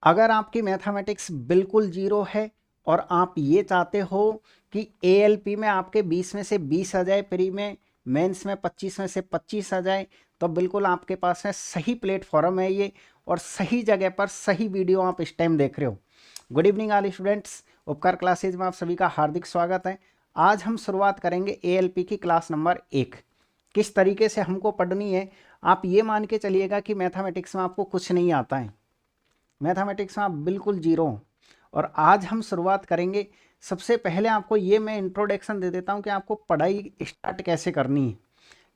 अगर आपकी मैथमेटिक्स बिल्कुल जीरो है और आप ये चाहते हो कि एएलपी में आपके 20 में से 20 आ जाए, प्री में मेंस में 25 में से 25 आ जाए, तो बिल्कुल आपके पास है सही प्लेटफॉर्म है ये, और सही जगह पर सही वीडियो आप इस टाइम देख रहे हो। गुड इवनिंग ऑल स्टूडेंट्स, उपकार क्लासेज में आप सभी का हार्दिक स्वागत है। आज हम शुरुआत करेंगे एएलपी की क्लास नंबर 1। किस तरीके से हमको पढ़नी है, आप ये मान के चलिएगा कि मैथमेटिक्स में आपको कुछ नहीं आता है, मैथमेटिक्स में आप बिल्कुल जीरो हो। और आज हम शुरुआत करेंगे। सबसे पहले आपको ये मैं इंट्रोडक्शन दे देता हूँ कि आपको पढ़ाई स्टार्ट कैसे करनी है,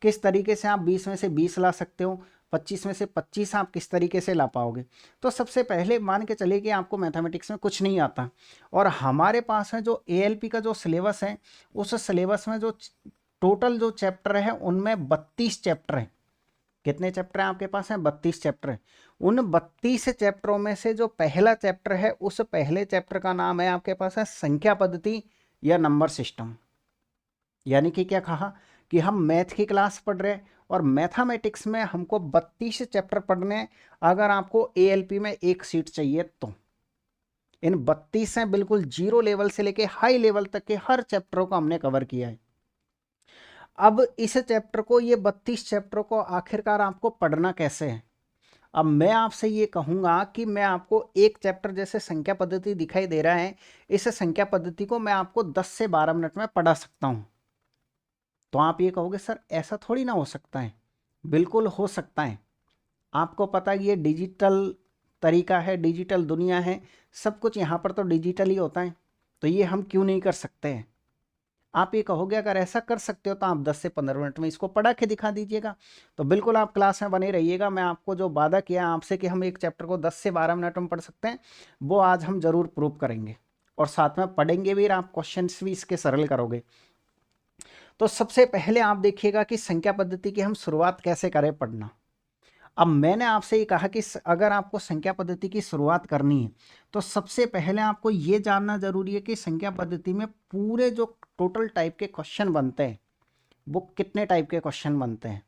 किस तरीके से आप 20 में से 20 ला सकते हो, 25 में से 25 आप किस तरीके से ला पाओगे। तो सबसे पहले मान के चलिए कि आपको मैथमेटिक्स में कुछ नहीं आता, और हमारे पास है जो एएलपी का जो सिलेबस है, उस सिलेबस में जो टोटल जो चैप्टर है उनमें 32 चैप्टर हैं। कितने चैप्टर हैं आपके पास? हैं 32 चैप्टर हैं। उन 32 चैप्टरों में से जो पहला चैप्टर है, उस पहले चैप्टर का नाम है आपके पास है संख्या पद्धति या नंबर सिस्टम। यानी कि क्या कहा कि हम मैथ की क्लास पढ़ रहे हैं और मैथमेटिक्स में हमको 32 चैप्टर पढ़ने हैं। अगर आपको एएलपी में एक सीट चाहिए तो इन 32 हैं, बिल्कुल जीरो लेवल से लेके हाई लेवल तक के हर चैप्टरों को हमने कवर किया है। अब इस चैप्टर को, ये 32 चैप्टरों को आखिरकार आपको पढ़ना कैसे है। अब मैं आपसे ये कहूँगा कि मैं आपको एक चैप्टर जैसे संख्या पद्धति दिखाई दे रहा है, इस संख्या पद्धति को मैं आपको 10 से 12 मिनट में पढ़ा सकता हूँ। तो आप ये कहोगे सर ऐसा थोड़ी ना हो सकता है। बिल्कुल हो सकता है। आपको पता है ये डिजिटल तरीका है, डिजिटल दुनिया है, सब कुछ यहाँ पर तो डिजिटल ही होता है, तो ये हम क्यों नहीं कर सकते हैं। आप ये कहोगे अगर ऐसा कर सकते हो तो आप 10 से 15 मिनट में इसको पढ़ा के दिखा दीजिएगा। तो बिल्कुल आप क्लास में बने रहिएगा। मैं आपको जो वादा किया आपसे कि हम एक चैप्टर को 10 से 12 मिनट में पढ़ सकते हैं, वो आज हम जरूर प्रूव करेंगे, और साथ में पढ़ेंगे भी और आप क्वेश्चंस भी इसके सरल करोगे। तो सबसे पहले आप देखिएगा कि संख्या पद्धति की हम शुरुआत कैसे करें पढ़ना। अब मैंने आपसे ये कहा कि अगर आपको संख्या पद्धति की शुरुआत करनी है तो सबसे पहले आपको ये जानना जरूरी है कि संख्या पद्धति में पूरे जो टोटल टाइप के क्वेश्चन बनते हैं वो कितने टाइप के क्वेश्चन बनते हैं।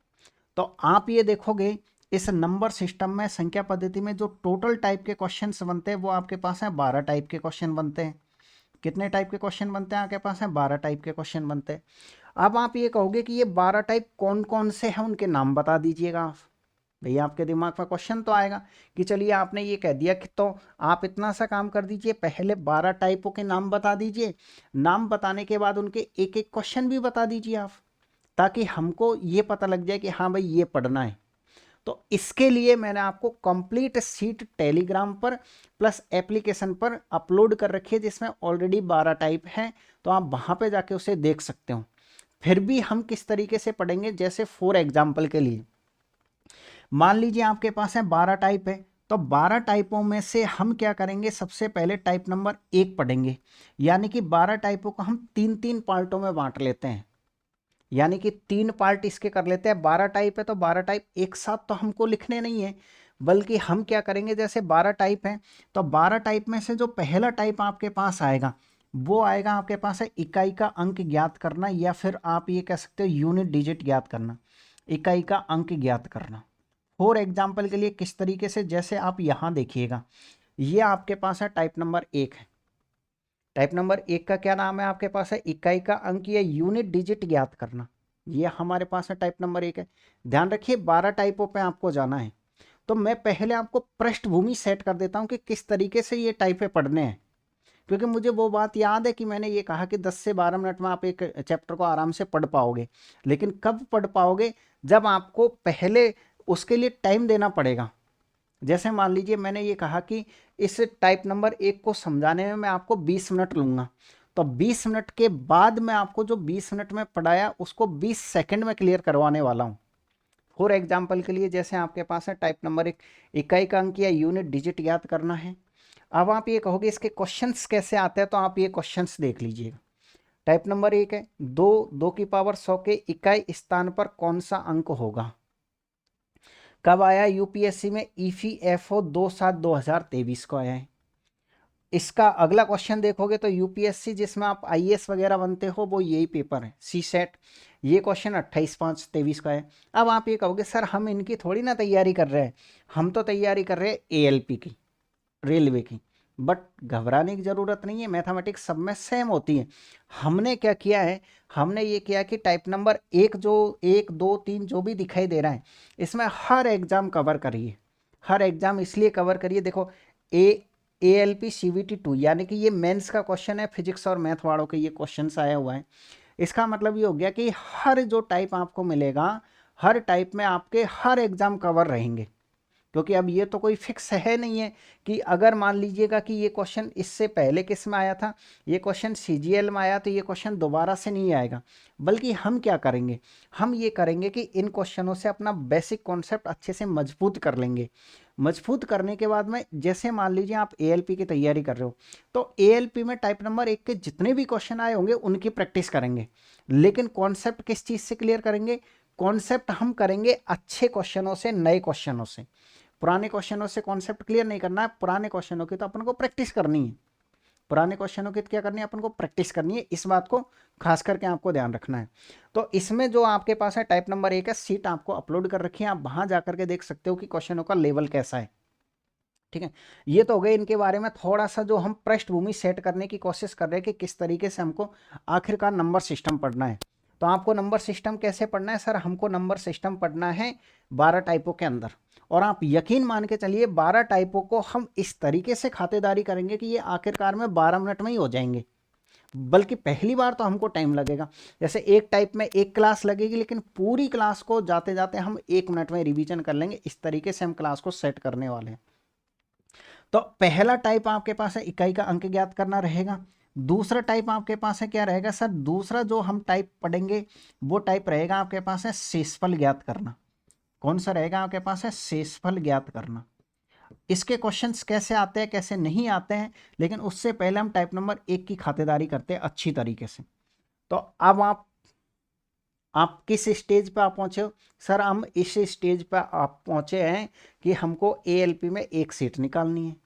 तो आप ये देखोगे इस नंबर सिस्टम में संख्या पद्धति में जो टोटल टाइप के क्वेश्चंस बनते हैं वो आपके पास है 12 टाइप के क्वेश्चन बनते हैं। कितने टाइप के क्वेश्चन बनते हैं आपके पास? है 12 टाइप के क्वेश्चन बनते हैं। अब आप ये कहोगे कि ये 12 टाइप कौन कौन से हैं, उनके नाम बता दीजिएगा आप। भैया आपके दिमाग में क्वेश्चन तो आएगा कि चलिए आपने ये कह दिया कि तो आप इतना सा काम कर दीजिए, पहले 12 टाइपों के नाम बता दीजिए, नाम बताने के बाद उनके एक एक क्वेश्चन भी बता दीजिए आप, ताकि हमको ये पता लग जाए कि हाँ भाई ये पढ़ना है। तो इसके लिए मैंने आपको कंप्लीट सीट टेलीग्राम पर प्लस एप्लीकेशन पर अपलोड कर रखी है, जिसमें ऑलरेडी 12 टाइप हैं, तो आप वहाँ पे जाके उसे देख सकते हो। फिर भी हम किस तरीके से पढ़ेंगे, जैसे फॉर एग्जाम्पल के लिए मान लीजिए आपके पास है 12 टाइप है, तो 12 टाइपों में से हम क्या करेंगे, सबसे पहले टाइप नंबर 1 पढ़ेंगे। यानी कि 12 टाइपों को हम 3-3 पार्टों में बांट लेते हैं, यानी कि 3 पार्ट इसके कर लेते हैं। 12 टाइप है तो 12 टाइप एक साथ तो हमको लिखने नहीं है, बल्कि हम क्या करेंगे, जैसे 12 टाइप हैं तो 12 टाइप में से जो पहला टाइप आपके पास आएगा वो आएगा आपके पास है इकाई का अंक ज्ञात करना, या फिर आप ये कह सकते हो यूनिट डिजिट ज्ञात करना, इकाई का अंक ज्ञात करना। फॉर एग्जाम्पल के लिए किस तरीके से, जैसे आप यहाँ देखिएगा, ये आपके पास है टाइप नंबर 1 है। टाइप नंबर 1 का क्या नाम है आपके पास? है इकाई का अंक या यूनिट डिजिट ज्ञात करना। ये हमारे पास है टाइप नंबर 1 है। ध्यान रखिए 12 टाइपों पे आपको जाना है, तो मैं पहले आपको पृष्ठभूमि सेट कर देता हूँ कि किस तरीके से ये टाइपे पढ़ने हैं, क्योंकि मुझे वो बात याद है कि मैंने ये कहा कि 10 से 12 मिनट में आप एक चैप्टर को आराम से पढ़ पाओगे। लेकिन कब पढ़ पाओगे? जब आपको पहले उसके लिए टाइम देना पड़ेगा। जैसे मान लीजिए मैंने ये कहा कि इस टाइप नंबर 1 को समझाने में मैं आपको 20 मिनट लूँगा, तो 20 मिनट के बाद मैं आपको जो 20 मिनट में पढ़ाया उसको 20 सेकंड में क्लियर करवाने वाला हूँ। फॉर एग्जाम्पल के लिए जैसे आपके पास है टाइप नंबर 1, इकाई का अंक या यूनिट डिजिट याद करना है। अब आप ये कहोगे इसके क्वेश्चंस कैसे आते हैं, तो आप ये क्वेश्चंस देख लीजिएगा। टाइप नंबर 1 है 2 की पावर 100 के इकाई स्थान पर कौन सा अंक होगा। कब आया यूपीएससी में? ईपीएफओ 2/7/2023 को आया है। इसका अगला क्वेश्चन देखोगे तो यूपीएससी जिसमें आप आईएएस वगैरह बनते हो वो यही पेपर है, सी सेट। ये क्वेश्चन 28/5/23 का है। अब आप ये कहोगे सर हम इनकी थोड़ी ना तैयारी कर रहे हैं, हम तो तैयारी कर रहे हैं एएलपी की। रेलवे की। बट घबराने की ज़रूरत नहीं है, मैथमेटिक्स सब में सेम होती है। हमने क्या किया है, हमने ये किया कि टाइप नंबर 1 जो 1 2 3 जो भी दिखाई दे रहा है इसमें हर एग्ज़ाम कवर करिए, हर एग्ज़ाम इसलिए कवर करिए। देखो ALP CVT 2 यानी कि ये मेंस का क्वेश्चन है, फिजिक्स और मैथ वालों के ये क्वेश्चन आया हुआ है। इसका मतलब ये हो गया कि हर जो टाइप आपको मिलेगा, हर टाइप में आपके हर एग्ज़ाम कवर रहेंगे। क्योंकि अब ये तो कोई फिक्स है नहीं है कि अगर मान लीजिएगा कि ये क्वेश्चन इससे पहले किस में आया था, ये क्वेश्चन CGL में आया तो ये क्वेश्चन दोबारा से नहीं आएगा। बल्कि हम क्या करेंगे, हम ये करेंगे कि इन क्वेश्चनों से अपना बेसिक कॉन्सेप्ट अच्छे से मजबूत कर लेंगे। मजबूत करने के बाद में जैसे मान लीजिए आप ALP की तैयारी कर रहे हो तो ALP में टाइप नंबर 1 के जितने भी क्वेश्चन आए होंगे उनकी प्रैक्टिस करेंगे। लेकिन कॉन्सेप्ट किस चीज़ से क्लियर करेंगे, कॉन्सेप्ट हम करेंगे अच्छे क्वेश्चनों से, नए क्वेश्चनों से। पुराने क्वेश्चनों से कॉन्सेप्ट क्लियर नहीं करना है, पुराने क्वेश्चनों की तो अपन को प्रैक्टिस करनी है। पुराने क्वेश्चनों की क्या करनी है, अपन को प्रैक्टिस करनी है। इस बात को खास करके आपको ध्यान रखना है। तो इसमें जो आपके पास है टाइप नंबर 1 है, सीट आपको अपलोड कर रखी है, आप वहां जाकर के देख सकते हो कि क्वेश्चनों का लेवल कैसा है। ठीक है, ये तो हो गए इनके बारे में थोड़ा सा जो हम पृष्ठभूमि सेट करने की कोशिश कर रहे हैं कि किस तरीके से हमको आखिरकार नंबर सिस्टम पढ़ना है। तो आपको नंबर सिस्टम कैसे पढ़ना है, सर हमको नंबर सिस्टम पढ़ना है 12 टाइपों के अंदर। और आप यकीन मान के चलिए 12 टाइपों को हम इस तरीके से खातेदारी करेंगे कि ये आखिरकार में 12 मिनट में ही हो जाएंगे। बल्कि पहली बार तो हमको टाइम लगेगा, जैसे एक टाइप में एक क्लास लगेगी, लेकिन पूरी क्लास को जाते जाते हम 1 मिनट में रिवीजन कर लेंगे। इस तरीके से हम क्लास को सेट करने वाले हैं। तो पहला टाइप आपके पास है इकाई का अंक ज्ञात करना रहेगा। दूसरा टाइप आपके पास है क्या रहेगा सर, दूसरा जो हम टाइप पढ़ेंगे वो टाइप रहेगा आपके पास है शेषफल ज्ञात करना। कौन सा रहेगा आपके पास है, शेषफल ज्ञात करना। इसके क्वेश्चंस कैसे आते हैं कैसे नहीं आते हैं, लेकिन उससे पहले हम टाइप नंबर 1 की खातेदारी करते हैं अच्छी तरीके से। तो अब आप किस स्टेज पे आप पहुंचे हो, सर हम इस स्टेज पे आप पहुंचे हैं कि हमको ALP में एक सीट निकालनी है।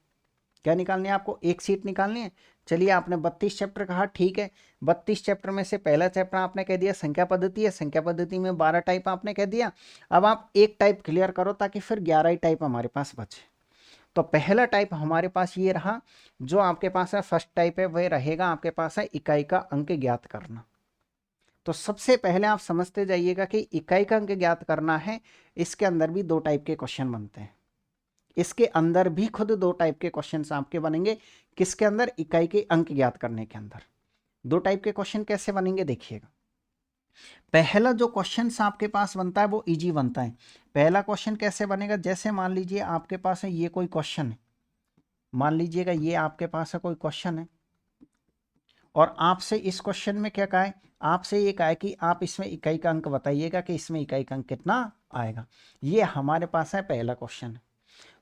क्या निकालनी है आपको, एक सीट निकालनी है। चलिए आपने 32 चैप्टर कहा, ठीक है। 32 चैप्टर में से पहला चैप्टर आपने कह दिया संख्या पद्धति है, संख्या पद्धति में 12 टाइप आपने कह दिया। अब आप एक टाइप क्लियर करो ताकि फिर 11 ही टाइप हमारे पास बचे। तो पहला टाइप हमारे पास ये रहा, जो आपके पास है फर्स्ट टाइप है वह रहेगा आपके पास है इकाई का अंक ज्ञात करना। तो सबसे पहले आप समझते जाइएगा कि इकाई का अंक ज्ञात करना है, इसके अंदर भी 2 टाइप के क्वेश्चन बनते हैं। इसके अंदर भी खुद 2 टाइप के क्वेश्चंस आपके बनेंगे। किसके अंदर, इकाई के अंक ज्ञात करने के अंदर 2 टाइप के क्वेश्चन कैसे बनेंगे देखिएगा। पहला जो क्वेश्चन आपके पास बनता है वो इजी बनता है। पहला क्वेश्चन कैसे बनेगा, जैसे मान लीजिए आपके पास है ये कोई क्वेश्चन है, मान लीजिएगा ये आपके पास है कोई क्वेश्चन है और आपसे इस क्वेश्चन में क्या कहा है, आपसे ये कहा है कि आप इसमें इकाई का अंक बताइएगा कि इसमें इकाई का अंक कितना आएगा। ये हमारे पास है पहला क्वेश्चन।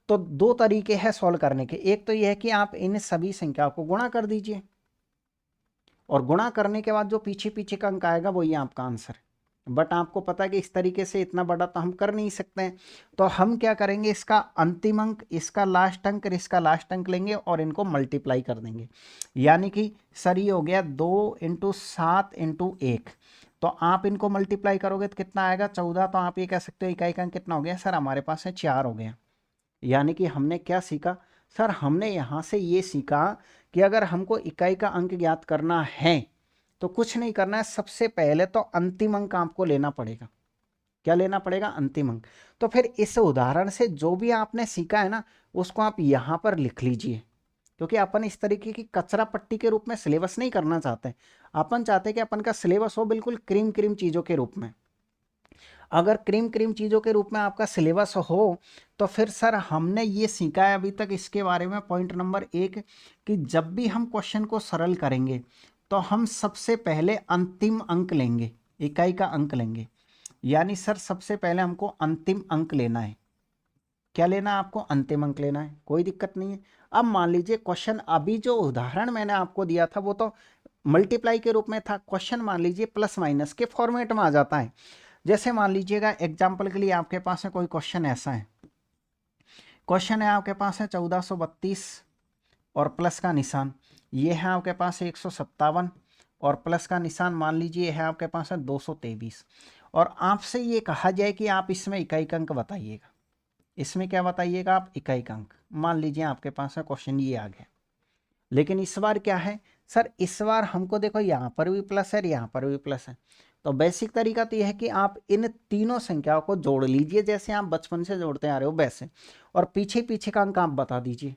तो 2 तरीके हैं सॉल्व करने के। एक तो यह है कि आप इन सभी संख्याओं को गुणा कर दीजिए और गुणा करने के बाद जो पीछे पीछे का अंक आएगा वो ये आपका आंसर है। बट आपको पता है कि इस तरीके से इतना बड़ा तो हम कर नहीं सकते हैं, तो हम क्या करेंगे, इसका अंतिम अंक, इसका लास्ट अंक और इसका लास्ट अंक लेंगे और इनको मल्टीप्लाई कर देंगे। यानी कि सर ये हो गया 2 × 7 × 1, तो आप इनको मल्टीप्लाई करोगे तो कितना आएगा 14। तो आप ये कह सकते हो इकाई का अंक कितना हो गया, सर हमारे पास है 4 हो गया। यानी कि हमने क्या सीखा, सर हमने यहाँ से ये सीखा कि अगर हमको इकाई का अंक ज्ञात करना है तो कुछ नहीं करना है, सबसे पहले तो अंतिम अंक आपको लेना पड़ेगा। क्या लेना पड़ेगा, अंतिम अंक। तो फिर इस उदाहरण से जो भी आपने सीखा है ना उसको आप यहाँ पर लिख लीजिए, क्योंकि अपन इस तरीके की कचरा पट्टी के रूप में सिलेबस नहीं करना चाहते। अपन चाहते हैं कि अपन का सिलेबस हो बिल्कुल क्रीम क्रीम चीज़ों के रूप में। अगर क्रीम क्रीम चीज़ों के रूप में आपका सिलेबस हो तो फिर सर हमने ये सीखा है अभी तक इसके बारे में, पॉइंट नंबर 1 कि जब भी हम क्वेश्चन को सरल करेंगे तो हम सबसे पहले अंतिम अंक लेंगे, इकाई का अंक लेंगे। यानी सर सबसे पहले हमको अंतिम अंक लेना है। क्या लेना है आपको, अंतिम अंक लेना है, कोई दिक्कत नहीं है। अब मान लीजिए क्वेश्चन, अभी जो उदाहरण मैंने आपको दिया था वो तो मल्टीप्लाई के रूप में था, क्वेश्चन मान लीजिए प्लस माइनस के फॉर्मेट में आ जाता है। जैसे मान लीजिएगा एग्जाम्पल के लिए आपके पास है कोई क्वेश्चन ऐसा है, क्वेश्चन है आपके पास है 1432 और प्लस का निशान, ये है आपके पास है 157 और प्लस का निशान मान लीजिए है आपके पास है 223, और आपसे ये कहा जाए कि आप इसमें इकाई का अंक बताइएगा। इसमें क्या बताइएगा आप, इकाई का अंक। मान लीजिए आपके पास में क्वेश्चन ये आ गया, लेकिन इस बार क्या है सर, इस बार हमको देखो यहाँ पर भी प्लस है, यहाँ पर भी प्लस है। तो बेसिक तरीका तो यह है कि आप इन तीनों संख्याओं को जोड़ लीजिए, जैसे आप बचपन से जोड़ते आ रहे हो वैसे, और पीछे पीछे का अंक आप बता दीजिए।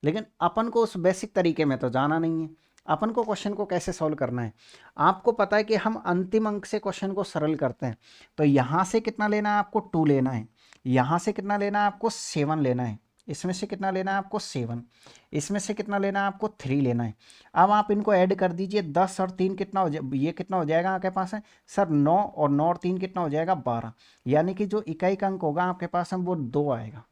लेकिन अपन को उस बेसिक तरीके में तो जाना नहीं है। अपन को क्वेश्चन को कैसे सॉल्व करना है, आपको पता है कि हम अंतिम अंक से क्वेश्चन को सरल करते हैं। तो यहाँ से कितना लेना है आपको, 2 लेना है। यहाँ से कितना लेना है आपको, 7 लेना है। इसमें से कितना लेना है आपको, 7। इसमें से कितना लेना है आपको, 3 लेना है। अब आप इनको ऐड कर दीजिए, 10 और 3 कितना हो जाए, ये कितना हो जाएगा आपके पास है सर, 9, और 9 और 3 कितना हो जाएगा, 12। यानी कि जो इकाई का अंक होगा आपके पास है वो 2 आएगा।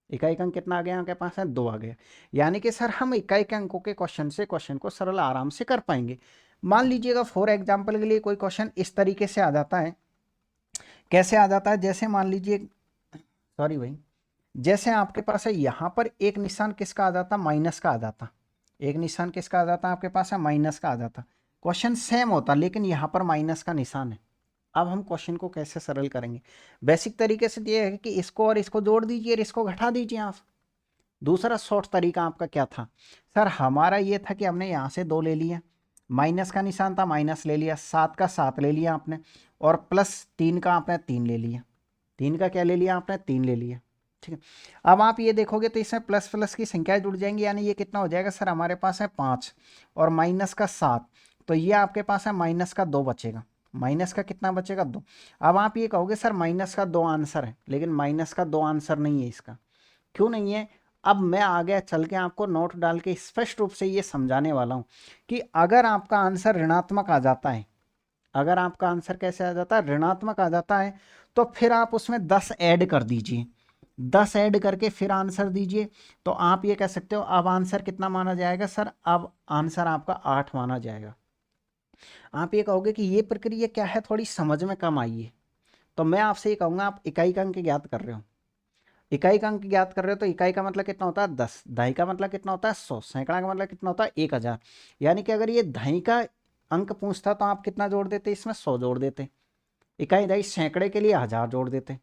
इकाई का अंक कितना आ गया आपके पास है, 2 आ गया। यानी कि सर हम इकाई के अंकों के क्वेश्चन से क्वेश्चन को सरल आराम से कर पाएंगे। मान लीजिएगा फॉर एग्जाम्पल के लिए कोई क्वेश्चन इस तरीके से आ जाता है। कैसे आ जाता है, जैसे मान लीजिए, सॉरी भाई, जैसे आपके पास है यहाँ पर एक निशान किसका आ जाता, माइनस का आ जाता। एक निशान किसका आ जाता आपके पास है, माइनस का आ जाता। क्वेश्चन सेम होता, लेकिन यहाँ पर माइनस का निशान है। अब हम क्वेश्चन को कैसे सरल करेंगे, बेसिक तरीके से ये है कि इसको और इसको जोड़ दीजिए और इसको घटा दीजिए आप। दूसरा शॉर्ट तरीका आपका क्या था सर, हमारा ये था कि हमने यहाँ से 2 ले लिया, माइनस का निशान था, माइनस ले लिया, 7 का 7 ले लिया आपने, और प्लस 3 का आपने 3 ले लिया। 3 का क्या ले लिया आपने, 3 ले लिया। ठीक है, अब आप ये देखोगे तो इसमें प्लस प्लस की संख्याएं जुड़ जाएंगी, यानी ये कितना हो जाएगा सर, हमारे पास है 5 और माइनस का 7, तो ये आपके पास है माइनस का 2 बचेगा। माइनस का कितना बचेगा, 2। अब आप ये कहोगे सर माइनस का 2 आंसर है, लेकिन माइनस का 2 आंसर नहीं है इसका। क्यों नहीं है, अब मैं आगे चल के आपको नोट डाल के स्पष्ट रूप से ये समझाने वाला हूं कि अगर आपका आंसर ऋणात्मक आ जाता है, अगर आपका आंसर कैसे आ जाता है, ऋणात्मक आ जाता है, तो फिर आप उसमें 10 ऐड कर दीजिए। 10 ऐड करके फिर आंसर दीजिए, तो आप ये कह सकते हो अब आंसर कितना माना जाएगा सर, अब आंसर आपका 8 माना जाएगा। आप ये कहोगे कि ये प्रक्रिया क्या है, थोड़ी समझ में कम आई है। तो मैं आपसे ये कहूँगा, आप इकाई का अंक ज्ञात कर रहे हो, इकाई का अंक ज्ञात कर रहे हो, तो इकाई का मतलब कितना होता है 10, दहाई का मतलब कितना होता है 100, सैकड़ा का मतलब कितना होता है 1000। यानी कि अगर ये दहाई का अंक पूछता तो आप कितना जोड़ देते, इसमें 100 जोड़ देते। इकाई दहाई सैकड़े के लिए 1000 जोड़ देते।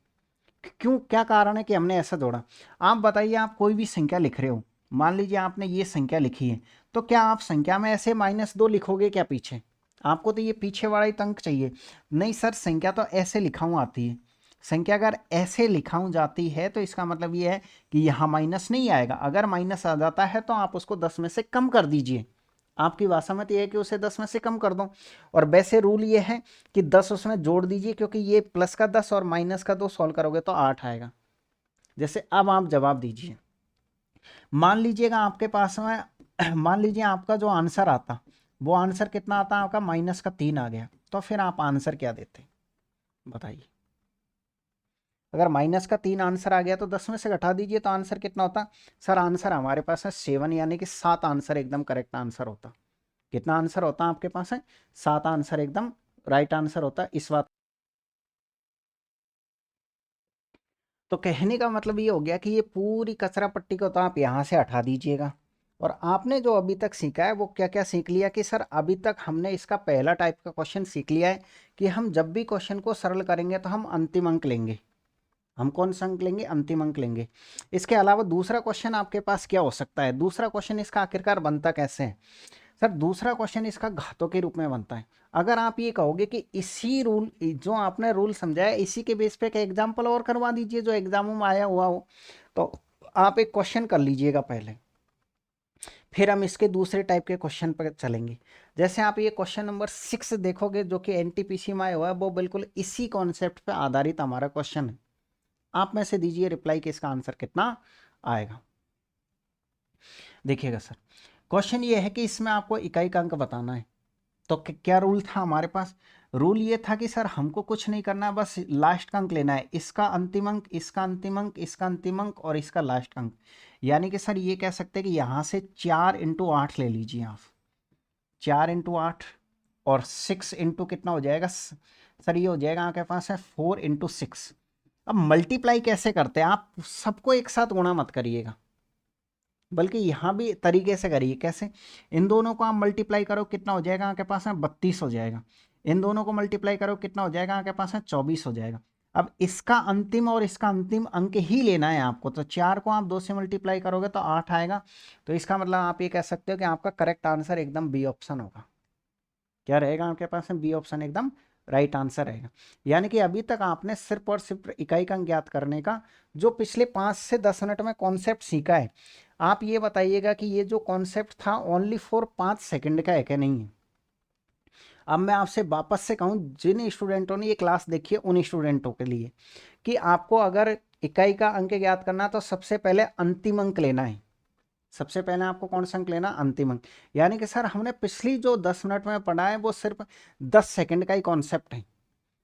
क्यों, क्या कारण है कि हमने ऐसा जोड़ा। आप बताइए, आप कोई भी संख्या लिख रहे हो, मान लीजिए आपने ये संख्या लिखी है, तो क्या आप संख्या में ऐसे -2 लिखोगे क्या पीछे, आपको तो ये पीछे वाला ही अंक चाहिए। नहीं सर, संख्या तो ऐसे लिखाऊँ आती है। संख्या अगर ऐसे लिखाऊँ जाती है तो इसका मतलब ये है कि यहाँ माइनस नहीं आएगा। अगर माइनस आ जाता है तो आप उसको 10 में से कम कर दीजिए। आपकी भाषा में तो ये है कि उसे 10 में से कम कर दो। और वैसे रूल ये है कि 10 उसमें जोड़ दीजिए, क्योंकि ये प्लस का 10 और माइनस का 2 सॉल्व करोगे तो 8 आएगा। जैसे अब आप जवाब दीजिए, मान लीजिएगा आपके पास में मान लीजिए आपका जो आंसर आता, वो आंसर कितना आता आपका, -3 आ गया, तो फिर आप आंसर क्या देते बताइए। अगर -3 आंसर आ गया तो 10 में से घटा दीजिए, तो आंसर कितना होता सर, आंसर हमारे पास है 7, यानी कि 7 आंसर एकदम करेक्ट आंसर होता। कितना आंसर होता आपके पास है, 7 आंसर एकदम राइट आंसर होता है। इस बात तो कहने का मतलब ये हो गया कि ये पूरी कचरा पट्टी को तो आप यहाँ से हटा दीजिएगा। और आपने जो अभी तक सीखा है वो क्या क्या सीख लिया कि सर, अभी तक हमने इसका पहला टाइप का क्वेश्चन सीख लिया है कि हम जब भी क्वेश्चन को सरल करेंगे तो हम अंतिम अंक लेंगे। हम कौन सा अंक लेंगे, अंतिम अंक लेंगे। इसके अलावा दूसरा क्वेश्चन आपके पास क्या हो सकता है, दूसरा क्वेश्चन इसका आखिरकार बनता कैसे है सर, दूसरा क्वेश्चन इसका घातों के रूप में बनता है। अगर आप ये कहोगे कि इसी रूल, जो आपने रूल समझाया, इसी के बेस पे एक एग्जाम्पल और करवा दीजिए जो एग्जामों में आया हुआ हो, तो आप एक क्वेश्चन कर लीजिएगा पहले, फिर हम इसके दूसरे टाइप के क्वेश्चन पर चलेंगे। जैसे आप ये क्वेश्चन नंबर 6 देखोगे जो कि एनटीपीसी में आया हुआ है, वो बिल्कुल इसी कॉन्सेप्ट पे आधारित हमारा क्वेश्चन है। आप में से दीजिए रिप्लाई कि इसका आंसर कितना आएगा। देखिएगा सर, क्वेश्चन ये है कि इसमें आपको इकाई का अंक बताना है। तो क्या रूल था हमारे पास, रूल ये था कि सर हमको कुछ नहीं करना, बस लास्ट का अंक लेना है, इसका अंतिम अंक, इसका अंतिम अंक, इसका अंतिम अंक और इसका लास्ट अंक। यानी कि सर ये कह सकते हैं कि यहाँ से 4 × 8 ले लीजिए आप, 4 × 8 और 6 इंटू कितना हो जाएगा सर, ये हो जाएगा आपके पास है 4 × 6। अब मल्टीप्लाई कैसे करते हैं, आप सबको एक साथ गुणा मत करिएगा, बल्कि यहाँ भी तरीके से करिए। कैसे, इन दोनों को आप मल्टीप्लाई करो, कितना हो जाएगा आपके पास में 32 हो जाएगा। इन दोनों को मल्टीप्लाई करो, कितना हो जाएगा आपके पास में 24 हो जाएगा। अब इसका अंतिम और इसका अंतिम अंक ही लेना है आपको, तो 4 को आप 2 से मल्टीप्लाई करोगे तो 8 आएगा। तो इसका मतलब आप ये कह सकते हो कि आपका करेक्ट आंसर एकदम बी ऑप्शन होगा। क्या रहेगा आपके पास में? बी ऑप्शन एकदम राइट आंसर रहेगा। यानी कि अभी तक आपने सिर्फ और सिर्फ इकाई का अंक ज्ञात करने का जो पिछले 5 से 10 मिनट में कॉन्सेप्ट सीखा है, आप ये बताइएगा कि ये जो कॉन्सेप्ट था ओनली फॉर 5 सेकंड का है कि नहीं है। अब मैं आपसे वापस से कहूँ, जिन स्टूडेंटों ने ये क्लास देखी है उन स्टूडेंटों के लिए, कि आपको अगर इकाई का अंक ज्ञात करना है तो सबसे पहले अंतिम अंक लेना है। सबसे पहले आपको कौन सा अंक लेना? अंतिम अंक। यानी कि सर हमने पिछली जो 10 मिनट में पढ़ा है वो सिर्फ 10 सेकंड का ही कॉन्सेप्ट है।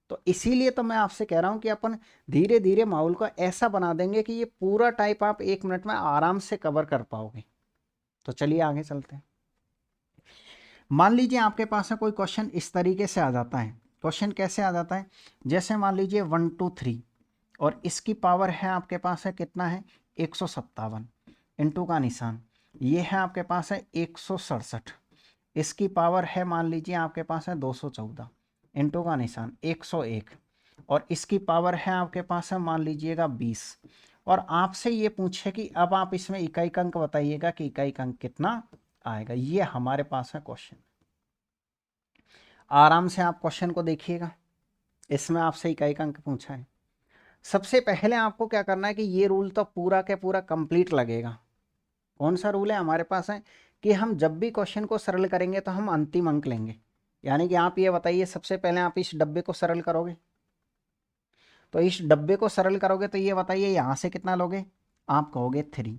तो इसीलिए तो मैं आपसे कह रहा हूं कि अपन धीरे धीरे माहौल को ऐसा बना देंगे कि ये पूरा टाइप आप 1 मिनट में आराम से कवर कर पाओगे। तो चलिए आगे चलते हैं। मान लीजिए आपके पास है कोई क्वेश्चन इस तरीके से आ जाता है। क्वेश्चन कैसे आ जाता है? जैसे मान लीजिए 1 2 3 और इसकी पावर है आपके पास है कितना है? 157, इंटू का निशान, ये है आपके पास है 167, इसकी पावर है मान लीजिए आपके पास है 214, इंटू का निशान 101, और इसकी पावर है आपके पास है मान लीजिएगा 20। और आपसे ये पूछे कि अब आप इसमें इकाई का अंक बताइएगा कि इकाई का अंक कितना आएगा। ये हमारे पास है क्वेश्चन। आराम से आप क्वेश्चन को देखिएगा, इसमें आपसे इकाई का अंक पूछा है। सबसे पहले आपको क्या करना है कि ये रूल तो पूरा के पूरा कंप्लीट लगेगा। कौन सा रूल है हमारे पास है कि हम जब भी क्वेश्चन को सरल करेंगे तो हम अंतिम अंक लेंगे। यानी कि आप ये बताइए, सबसे पहले आप इस डब्बे को सरल करोगे, तो इस डब्बे को सरल करोगे तो ये बताइए यहाँ से कितना लोगे? आप कहोगे 3।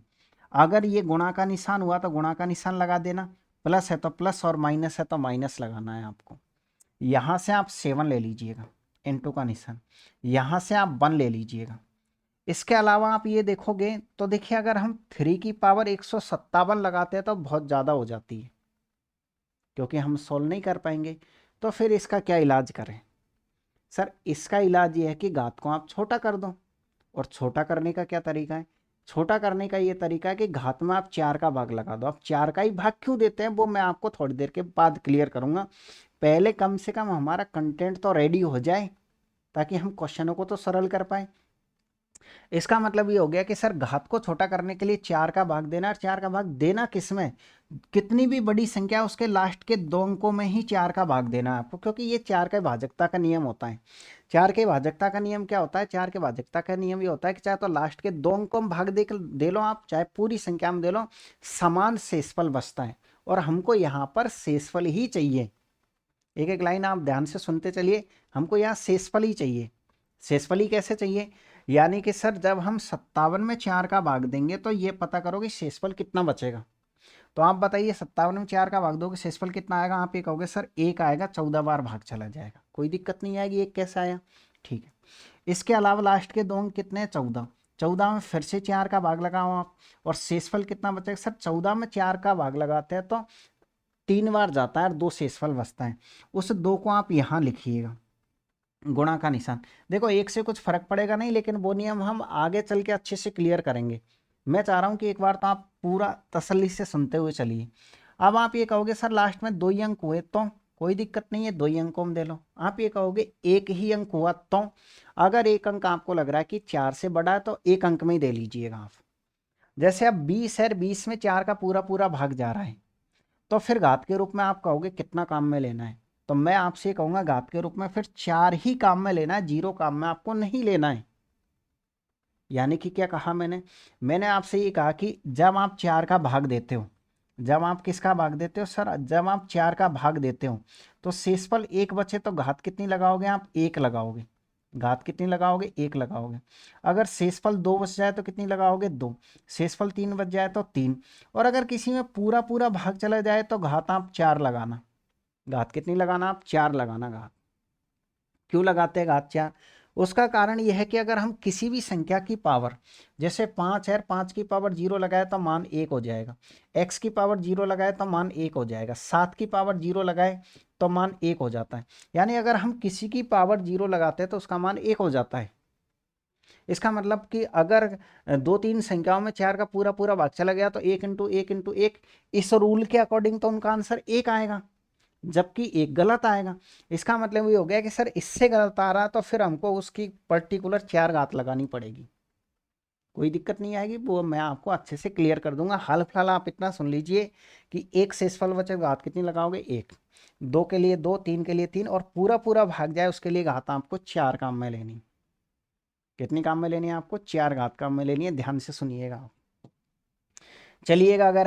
अगर ये गुणा का निशान हुआ तो गुणा का निशान लगा देना, प्लस है तो प्लस और माइनस है तो माइनस लगाना है आपको। यहाँ से आप 7 ले लीजिएगा, इंटू का निशान, यहाँ से आप 1 ले लीजिएगा। इसके अलावा आप ये देखोगे तो देखिए, अगर हम 3 की पावर 157 लगाते हैं तो बहुत ज़्यादा हो जाती है, क्योंकि हम सोल्व नहीं कर पाएंगे। तो फिर इसका क्या इलाज करें? सर इसका इलाज ये है कि घात को आप छोटा कर दो। और छोटा करने का क्या तरीका है? छोटा करने का ये तरीका है कि घात में आप 4 का भाग लगा दो। आप 4 का ही भाग क्यों देते हैं वो मैं आपको थोड़ी देर के बाद क्लियर करूँगा। पहले कम से कम हमारा कंटेंट तो रेडी हो जाए, ताकि हम क्वेश्चनों को तो सरल कर पाए। इसका मतलब ये हो गया कि सर घात को छोटा करने के लिए 4 का भाग देना, और 4 का भाग देना किस में? कितनी भी बड़ी संख्या उसके लास्ट के 2 अंकों में ही 4 का भाग देना है आपको, क्योंकि ये 4 के भाजकता का नियम होता है। 4 के भाजकता का नियम क्या होता है? 4 के भाजकता का नियम ये होता है कि चाहे तो लास्ट के 2 अंकों में भाग दे लो आप, चाहे पूरी संख्या में दे लो, समान शेषफल बचता है। और हमको यहाँ पर शेषफल ही चाहिए। एक एक लाइन आप ध्यान से सुनते चलिए, हमको यहाँ शेषफल ही चाहिए। शेषफल ही कैसे चाहिए? यानी कि सर जब हम 57 में 4 का भाग देंगे तो ये पता करो कि शेषफल कितना बचेगा। तो आप बताइए 57 में 4 का भाग दोगे शेषफल कितना आएगा? आप ये कहोगे सर 1 आएगा, 14 बार भाग चला जाएगा, कोई दिक्कत नहीं आएगी। 1 कैसे आया? ठीक है। इसके अलावा लास्ट के 2 अंक कितने हैं? 14। 14 में फिर से 4 का भाग लगाओ आप, और शेषफल कितना बचेगा? सर 14 में 4 का भाग लगाते हैं तो 3 बार जाता है और 2 शेषफल बचता है। उस 2 को आप यहाँ लिखिएगा, गुणा का निशान। देखो 1 से कुछ फर्क पड़ेगा नहीं, लेकिन वो नियम हम आगे चल के अच्छे से क्लियर करेंगे। मैं चाह रहा हूँ कि एक बार तो आप पूरा तसल्ली से सुनते हुए चलिए। अब आप ये कहोगे सर लास्ट में 2 ही अंक हुए, तो कोई दिक्कत नहीं है, 2 ही अंकों में दे लो। आप ये कहोगे 1 ही अंक हुआ, तो अगर 1 अंक आपको लग रहा है कि 4 से बड़ा है तो 1 अंक में ही दे लीजिएगा आप। जैसे अब 20 है, 20 में 4 का पूरा पूरा भाग जा रहा है, तो फिर घात के रूप में आप कहोगे कितना काम में लेना है? तो मैं आपसे कहूंगा घात के रूप में फिर 4 ही काम में लेना है, 0 काम में आपको नहीं लेना है। यानी कि क्या कहा मैंने आपसे ये कहा कि जब आप 4 का भाग देते हो, जब आप किसका भाग देते हो सर? जब आप 4 का भाग देते हो तो शेषफल 1 बचे तो घात कितनी लगाओगे आप? 1 लगाओगे। घात कितनी लगाओगे? 1 लगाओगे। अगर शेषफल 2 बच जाए तो कितनी लगाओगे? 2। शेषफल 3 बच जाए तो 3। और अगर किसी में पूरा पूरा भाग चला जाए तो घात आप 4 लगाना। घात कितनी लगाना? आप 4 लगाना घात। क्यों लगाते हैं घात 4? उसका कारण यह है कि अगर हम किसी भी संख्या की पावर, जैसे 5 है, 5 की पावर 0 लगाए तो मान 1 हो जाएगा, x की पावर 0 लगाए तो मान 1 हो जाएगा, 7 की पावर 0 लगाए तो मान 1 हो जाता है। यानी अगर हम किसी की पावर 0 लगाते हैं तो उसका मान 1 हो जाता है। इसका मतलब कि अगर 2-3 संख्याओं में 4 का पूरा पूरा भाग चला गया तो 1 इंटू 1 इंटू 1, इस रूल के अकॉर्डिंग तो उनका आंसर 1 आएगा। जबकि एक गलत आएगा। इसका मतलब ये हो गया कि सर इससे गलत आ रहा तो फिर हमको उसकी पर्टिकुलर 4 घात लगानी पड़ेगी। कोई दिक्कत नहीं आएगी, वो मैं आपको अच्छे से क्लियर कर दूंगा। हाल फिलहाल आप इतना सुन लीजिए कि एक शेषफल वचक घात कितनी लगाओगे, 1, 2 के लिए 2, 3 के लिए 3, और पूरा पूरा भाग जाए उसके लिए घात आपको 4 काम में लेनी। कितनी काम में लेनी है आपको, 4 घात काम में लेनी है। ध्यान से सुनिएगा आप। चलिएगा, अगर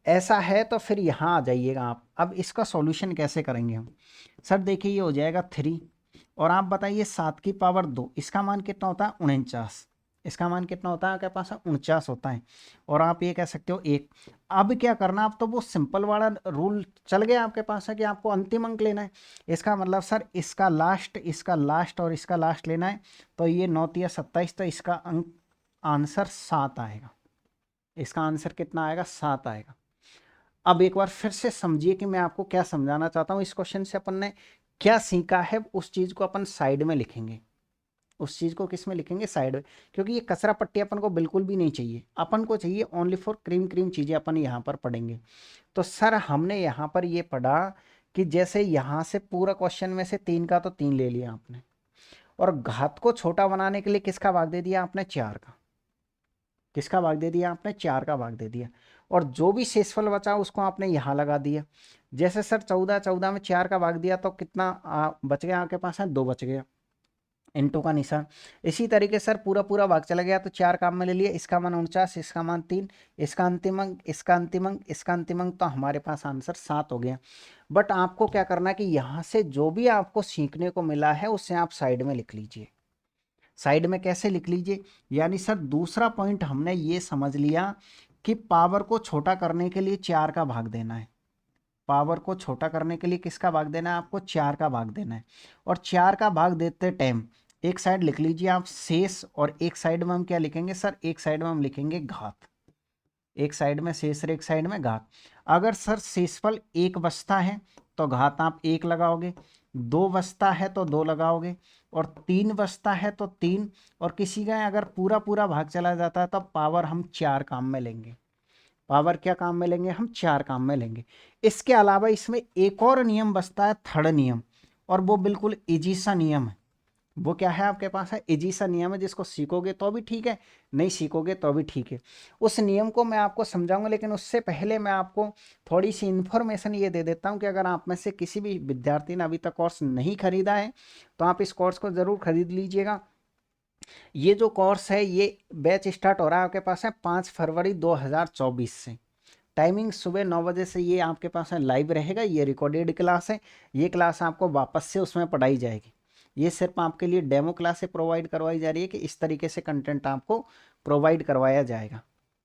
ऐसा है तो फिर यहाँ आ जाइएगा आप। अब इसका सॉल्यूशन कैसे करेंगे हम। सर देखिए, ये हो जाएगा 3, और आप बताइए 7 की पावर 2, इसका मान कितना होता है, 49। इसका मान कितना होता है आपके पास, 49 होता है। और आप ये कह सकते हो 1। अब क्या करना, अब तो वो सिंपल वाला रूल चल गया आपके पास है कि आपको अंतिम अंक लेना है। इसका मतलब सर इसका लास्ट और इसका लास्ट लेना है। तो ये 9 या 27, तो इसका अंक आंसर 7 आएगा। इसका आंसर कितना आएगा, 7 आएगा। अब एक बार फिर से समझिए कि मैं आपको क्या समझाना चाहता हूँ। इस क्वेश्चन से अपन ने क्या सीखा है, उस चीज को अपन साइड में लिखेंगे। उस चीज को किस में लिखेंगे, साइड में। क्योंकि ये कचरा पट्टी अपन को बिल्कुल भी नहीं चाहिए, अपन को चाहिए ओनली फॉर क्रीम क्रीम चीजें अपन यहाँ पर पढ़ेंगे। तो सर हमने यहाँ पर ये पढ़ा कि जैसे यहाँ से पूरा क्वेश्चन में से 3 का तो 3 ले लिया आपने, और घात को छोटा बनाने के लिए किसका भाग दे दिया आपने, 4 का। किसका भाग दे दिया आपने, 4 का भाग दे दिया। और जो भी शेषफल बचा उसको आपने यहाँ लगा दिया। जैसे सर 14, 14 में 4 का भाग दिया तो कितना बच गया आपके पास है, 2 बच गया, इनटू का निशान। इसी तरीके सर पूरा पूरा भाग चला गया तो 4 काम में ले लिया, इसका मान 49, इसका मान 3, इसका अंतिम अंक, इसका अंतिम अंक, इसका अंतिम अंक, तो हमारे पास आंसर 7 हो गया। बट आपको क्या करना है कि यहाँ से जो भी आपको सीखने को मिला है उसे आप साइड में लिख लीजिए। साइड में कैसे लिख लीजिए, यानी सर दूसरा पॉइंट हमने ये समझ लिया कि पावर को छोटा करने के लिए 4 का भाग देना है। पावर को छोटा करने के लिए किसका भाग देना है आपको, 4 का भाग देना है। और 4 का भाग देते टाइम एक साइड लिख लीजिए आप शेष, और एक साइड में हम क्या लिखेंगे सर, एक साइड में हम लिखेंगे घात। एक साइड में शेष और एक साइड में घात। अगर सर शेषफल 1 बचता है तो घात आप 1 लगाओगे, 2 बचता है तो 2 लगाओगे, और 3 बचता है तो 3, और किसी का अगर पूरा पूरा भाग चला जाता है तो पावर हम 4 काम में लेंगे। पावर क्या काम में लेंगे, हम 4 काम में लेंगे। इसके अलावा इसमें एक और नियम बचता है, थर्ड नियम, और वो बिल्कुल इजी सा नियम है। वो क्या है आपके पास है, इजी सा नियम है, जिसको सीखोगे तो भी ठीक है, नहीं सीखोगे तो भी ठीक है। उस नियम को मैं आपको समझाऊंगा, लेकिन उससे पहले मैं आपको थोड़ी सी इन्फॉर्मेशन ये दे देता हूँ कि अगर आप में से किसी भी विद्यार्थी ने अभी तक कोर्स नहीं खरीदा है तो आप इस कोर्स को ज़रूर खरीद लीजिएगा। ये जो कोर्स है ये बैच स्टार्ट हो रहा है आपके पास है 5 फरवरी 2024 से। टाइमिंग सुबह 9 बजे से ये आपके पास है लाइव रहेगा। ये रिकॉर्डेड क्लास है, ये क्लास आपको वापस से उसमें पढ़ाई जाएगी। ये सिर्फ आपके लिए डेमो क्लासें प्रोवाइड करवाई जा रही है कि इस तरीके से कंटेंट आपको प्रोवाइड करवाया जाएगा,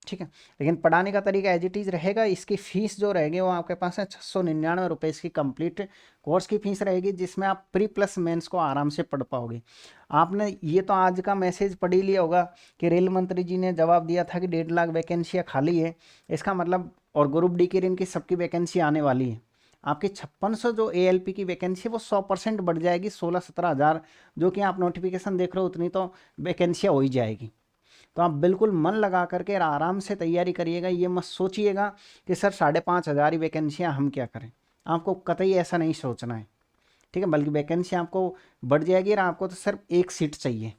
ठीक है। लेकिन पढ़ाने का तरीका एज इट इज़ रहेगा। इसकी फ़ीस जो रहेगी वो आपके पास है 699 रुपये इसकी कंप्लीट कोर्स की फ़ीस रहेगी, जिसमें आप प्री प्लस मेंस को आराम से पढ़ पाओगे। आपने ये तो आज का मैसेज पढ़ ही लिया होगा कि रेल मंत्री जी ने जवाब दिया था कि 1.5 लाख वैकेंसियाँ खाली है। इसका मतलब, और ग्रुप डी की इनकी सबकी वैकेंसी आने वाली है। आपकी 5600 जो एएलपी की वैकेंसी है वो 100% बढ़ जाएगी, 16-17 हज़ार जो कि आप नोटिफिकेशन देख रहे हो उतनी तो वैकेंसियाँ हो ही जाएगी। तो आप बिल्कुल मन लगा करके आराम से तैयारी करिएगा। ये मत सोचिएगा कि सर 5,500 ही वैकेंसियाँ हम क्या करें, आपको कतई ऐसा नहीं सोचना है, ठीक है। बल्कि वैकेंसी आपको बढ़ जाएगी और आपको तो सिर्फ 1 सीट चाहिए।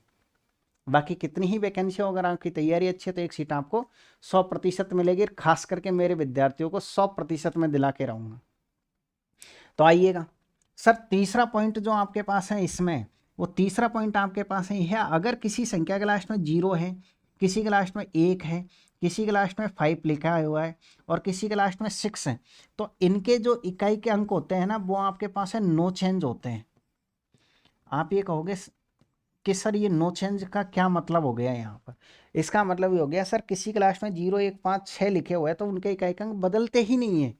बाकी कितनी ही वैकेंसी हो, अगर आपकी तैयारी अच्छी है तो 1 सीट आपको 100% मिलेगी। खास करके मेरे विद्यार्थियों को 100% में दिला के रहूँगा। तो आइएगा सर, तीसरा पॉइंट जो आपके पास है इसमें, वो तीसरा पॉइंट आपके पास है यह, अगर किसी संख्या के लास्ट में 0 है, किसी के लास्ट में 1 है, किसी के लास्ट में 5 लिखा हुआ है, और किसी के लास्ट में 6 है, तो इनके जो इकाई के अंक होते हैं ना वो आपके पास है नो चेंज होते हैं। आप ये कहोगे कि सर ये नो चेंज का क्या मतलब हो गया यहाँ पर। इसका मतलब ये हो गया सर, किसी के लास्ट में 0, 1, 5, 6 लिखे हुए हैं तो उनके इकाई के अंक बदलते ही नहीं है।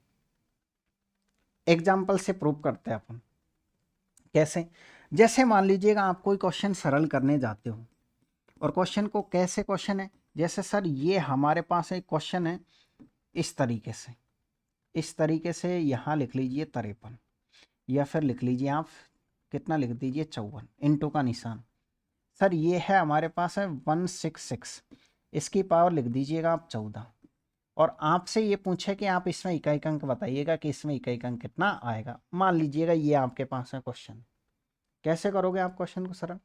एग्जाम्पल से प्रूव करते हैं अपन। कैसे, जैसे मान लीजिएगा आप कोई क्वेश्चन सरल करने जाते हो, और क्वेश्चन को कैसे क्वेश्चन है, जैसे सर ये हमारे पास एक क्वेश्चन है इस तरीके से, इस तरीके से यहाँ लिख लीजिए 53, या फिर लिख लीजिए आप कितना लिख दीजिए 54, इनटू का निशान। सर ये है हमारे पास है 166, इसकी पावर लिख दीजिएगा आप 14, और आपसे ये पूछे कि आप इसमें इकाई अंक बताइएगा कि इसमें इकाई अंक कितना आएगा। मान लीजिएगा ये आपके पास है क्वेश्चन, कैसे करोगे आप क्वेश्चन को सरल?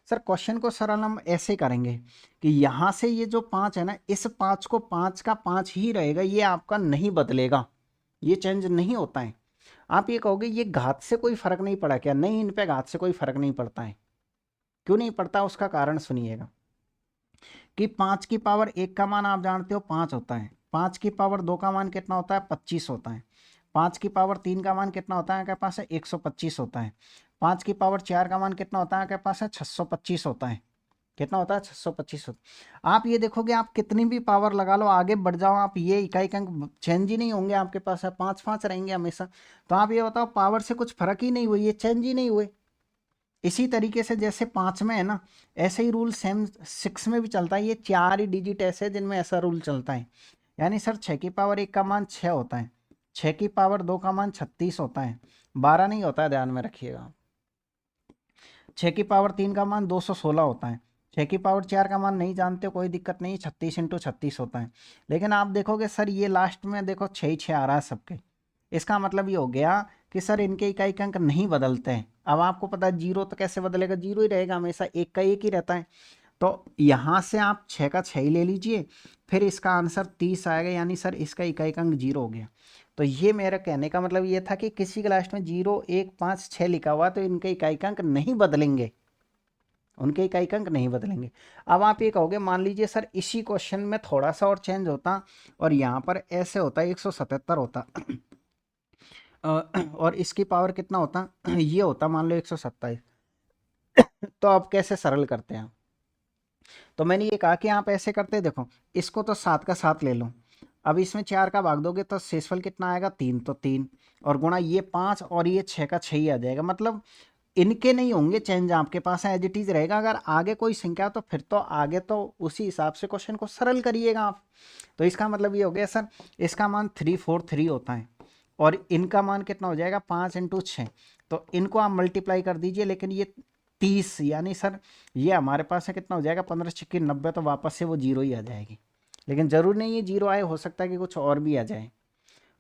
सर क्वेश्चन को सरल हम ऐसे करेंगे कि यहाँ से ये जो 5 है ना, इस 5 को 5 का 5 ही रहेगा, ये आपका नहीं बदलेगा, ये चेंज नहीं होता है। आप ये कहोगे ये घात से कोई फर्क नहीं पड़ा क्या? नहीं, इन पे घात से कोई फर्क नहीं पड़ता है। क्यों नहीं पड़ता? उसका कारण सुनिएगा कि 5 की पावर 1 का मान आप जानते हो 5 होता है, 5 की पावर 2 का मान कितना होता है? 25 होता है, 5 की पावर 3 का मान कितना होता है आपके पास? है 125 होता है, 5 की पावर 4 का मान कितना होता है आपके पास? है 625 होता है। कितना होता है? 625 होता है। आप ये देखोगे आप कितनी भी पावर लगा लो, आगे बढ़ जाओ आप, ये इकाई अंक चेंज ही नहीं होंगे आपके पास, है 5 रहेंगे हमेशा। तो आप ये बताओ पावर से कुछ फर्क ही नहीं हुई, ये चेंज ही नहीं हुए। इसी तरीके से जैसे 5 में है ना, ऐसे ही रूल सेम 6 में भी चलता है। ये 4 ही डिजिट ऐसे हैं जिनमें ऐसा रूल चलता है। यानी सर 6 की पावर 1 का मान 6 होता है, 6 की पावर 2 का मान 36 होता है, 12 नहीं होता है, ध्यान में रखिएगा। 6 की पावर 3 का मान 216 होता है, 6 की पावर 4 का मान नहीं जानते कोई दिक्कत नहीं, 36 इंटू 36 होता है। लेकिन आप देखोगे सर ये लास्ट में देखो 6 ही 6 आ रहा है सबके। इसका मतलब ये हो गया कि सर इनके इकाई अंक नहीं बदलते हैं। अब आपको पता है जीरो तो कैसे बदलेगा? जीरो ही रहेगा हमेशा, एक का एक ही रहता है। तो यहाँ से आप 6 का 6 ही ले लीजिए, फिर इसका आंसर 30 आएगा, यानी सर इसका इकाई अंक 0 हो गया। तो ये मेरा कहने का मतलब ये था कि किसी के लास्ट में 0, 1, 5, 6 लिखा हुआ तो इनके इकाई अंक नहीं बदलेंगे, उनके इकाई अंक नहीं बदलेंगे। अब आप ये कहोगे मान लीजिए सर इसी क्वेश्चन में थोड़ा सा और चेंज होता और यहाँ पर ऐसे होता 177 होता और इसकी पावर कितना होता? ये होता मान लो 127। तो अब कैसे सरल करते हैं? तो मैंने ये कहा कि आप ऐसे करते देखो, इसको तो 7 का 7 ले लो, अब इसमें 4 का भाग दोगे तो शेषफल कितना आएगा? 3, तो 3 और गुणा ये 5 और ये 6 का 6 ही आ जाएगा। मतलब इनके नहीं होंगे चेंज, आपके पास एज इट इज रहेगा। अगर आगे कोई संख्या तो फिर तो आगे तो उसी हिसाब से क्वेश्चन को सरल करिएगा आप। तो इसका मतलब ये हो गया सर इसका मान 343 होता है और इनका मान कितना हो जाएगा? 5 इंटू 6। तो इनको आप मल्टीप्लाई कर दीजिए, लेकिन ये 30 यानी सर ये हमारे पास है कितना हो जाएगा? 15 छिक्की 90, तो वापस से वो 0 ही आ जाएगी। लेकिन ज़रूर नहीं है 0 आए, हो सकता है कि कुछ और भी आ जाए।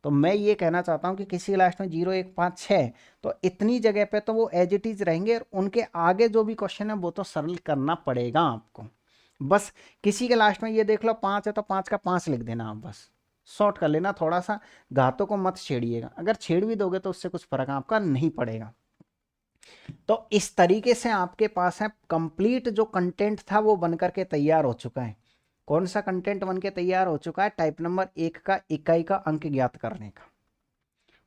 तो मैं ये कहना चाहता हूँ कि किसी लास्ट में 0, 1, 5, 6 तो इतनी जगह पे तो वो एज इट इज रहेंगे और उनके आगे जो भी क्वेश्चन है वो तो सरल करना पड़ेगा आपको। बस किसी के लास्ट में ये देख लो 5 है तो 5 का 5 लिख देना, आप बस शॉर्ट कर लेना, थोड़ा सा घातों को मत छेड़िएगा। अगर छेड़ भी दोगे तो उससे कुछ फर्क आपका नहीं पड़ेगा। तो इस तरीके से आपके पास है कंप्लीट जो कंटेंट था वो बनकर के तैयार हो चुका है। कौन सा कंटेंट बन के तैयार हो चुका है? टाइप नंबर 1 का इकाई का अंक ज्ञात करने का।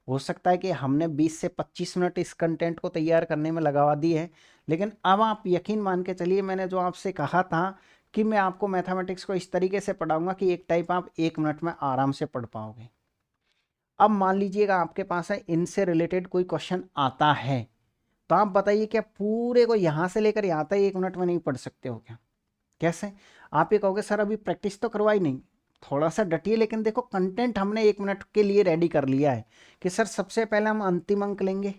हो सकता है कि हमने 20 से 25 मिनट इस कंटेंट को तैयार करने में लगवा दी है, लेकिन अब आप यकीन मान के चलिए मैंने जो आपसे कहा था कि मैं आपको मैथमेटिक्स को इस तरीके से पढ़ाऊंगा कि एक टाइप आप 1 मिनट में आराम से पढ़ पाओगे। अब मान लीजिएगा आपके पास है इनसे रिलेटेड कोई क्वेश्चन आता है, तो आप बताइए क्या पूरे को यहाँ से लेकर यहाँ तक 1 मिनट में नहीं पढ़ सकते हो क्या? कैसे? आप ये कहोगे सर अभी प्रैक्टिस तो करवाई नहीं, थोड़ा सा डटिए। लेकिन देखो कंटेंट हमने 1 मिनट के लिए रेडी कर लिया है कि सर सबसे पहले हम अंतिम अंक लेंगे,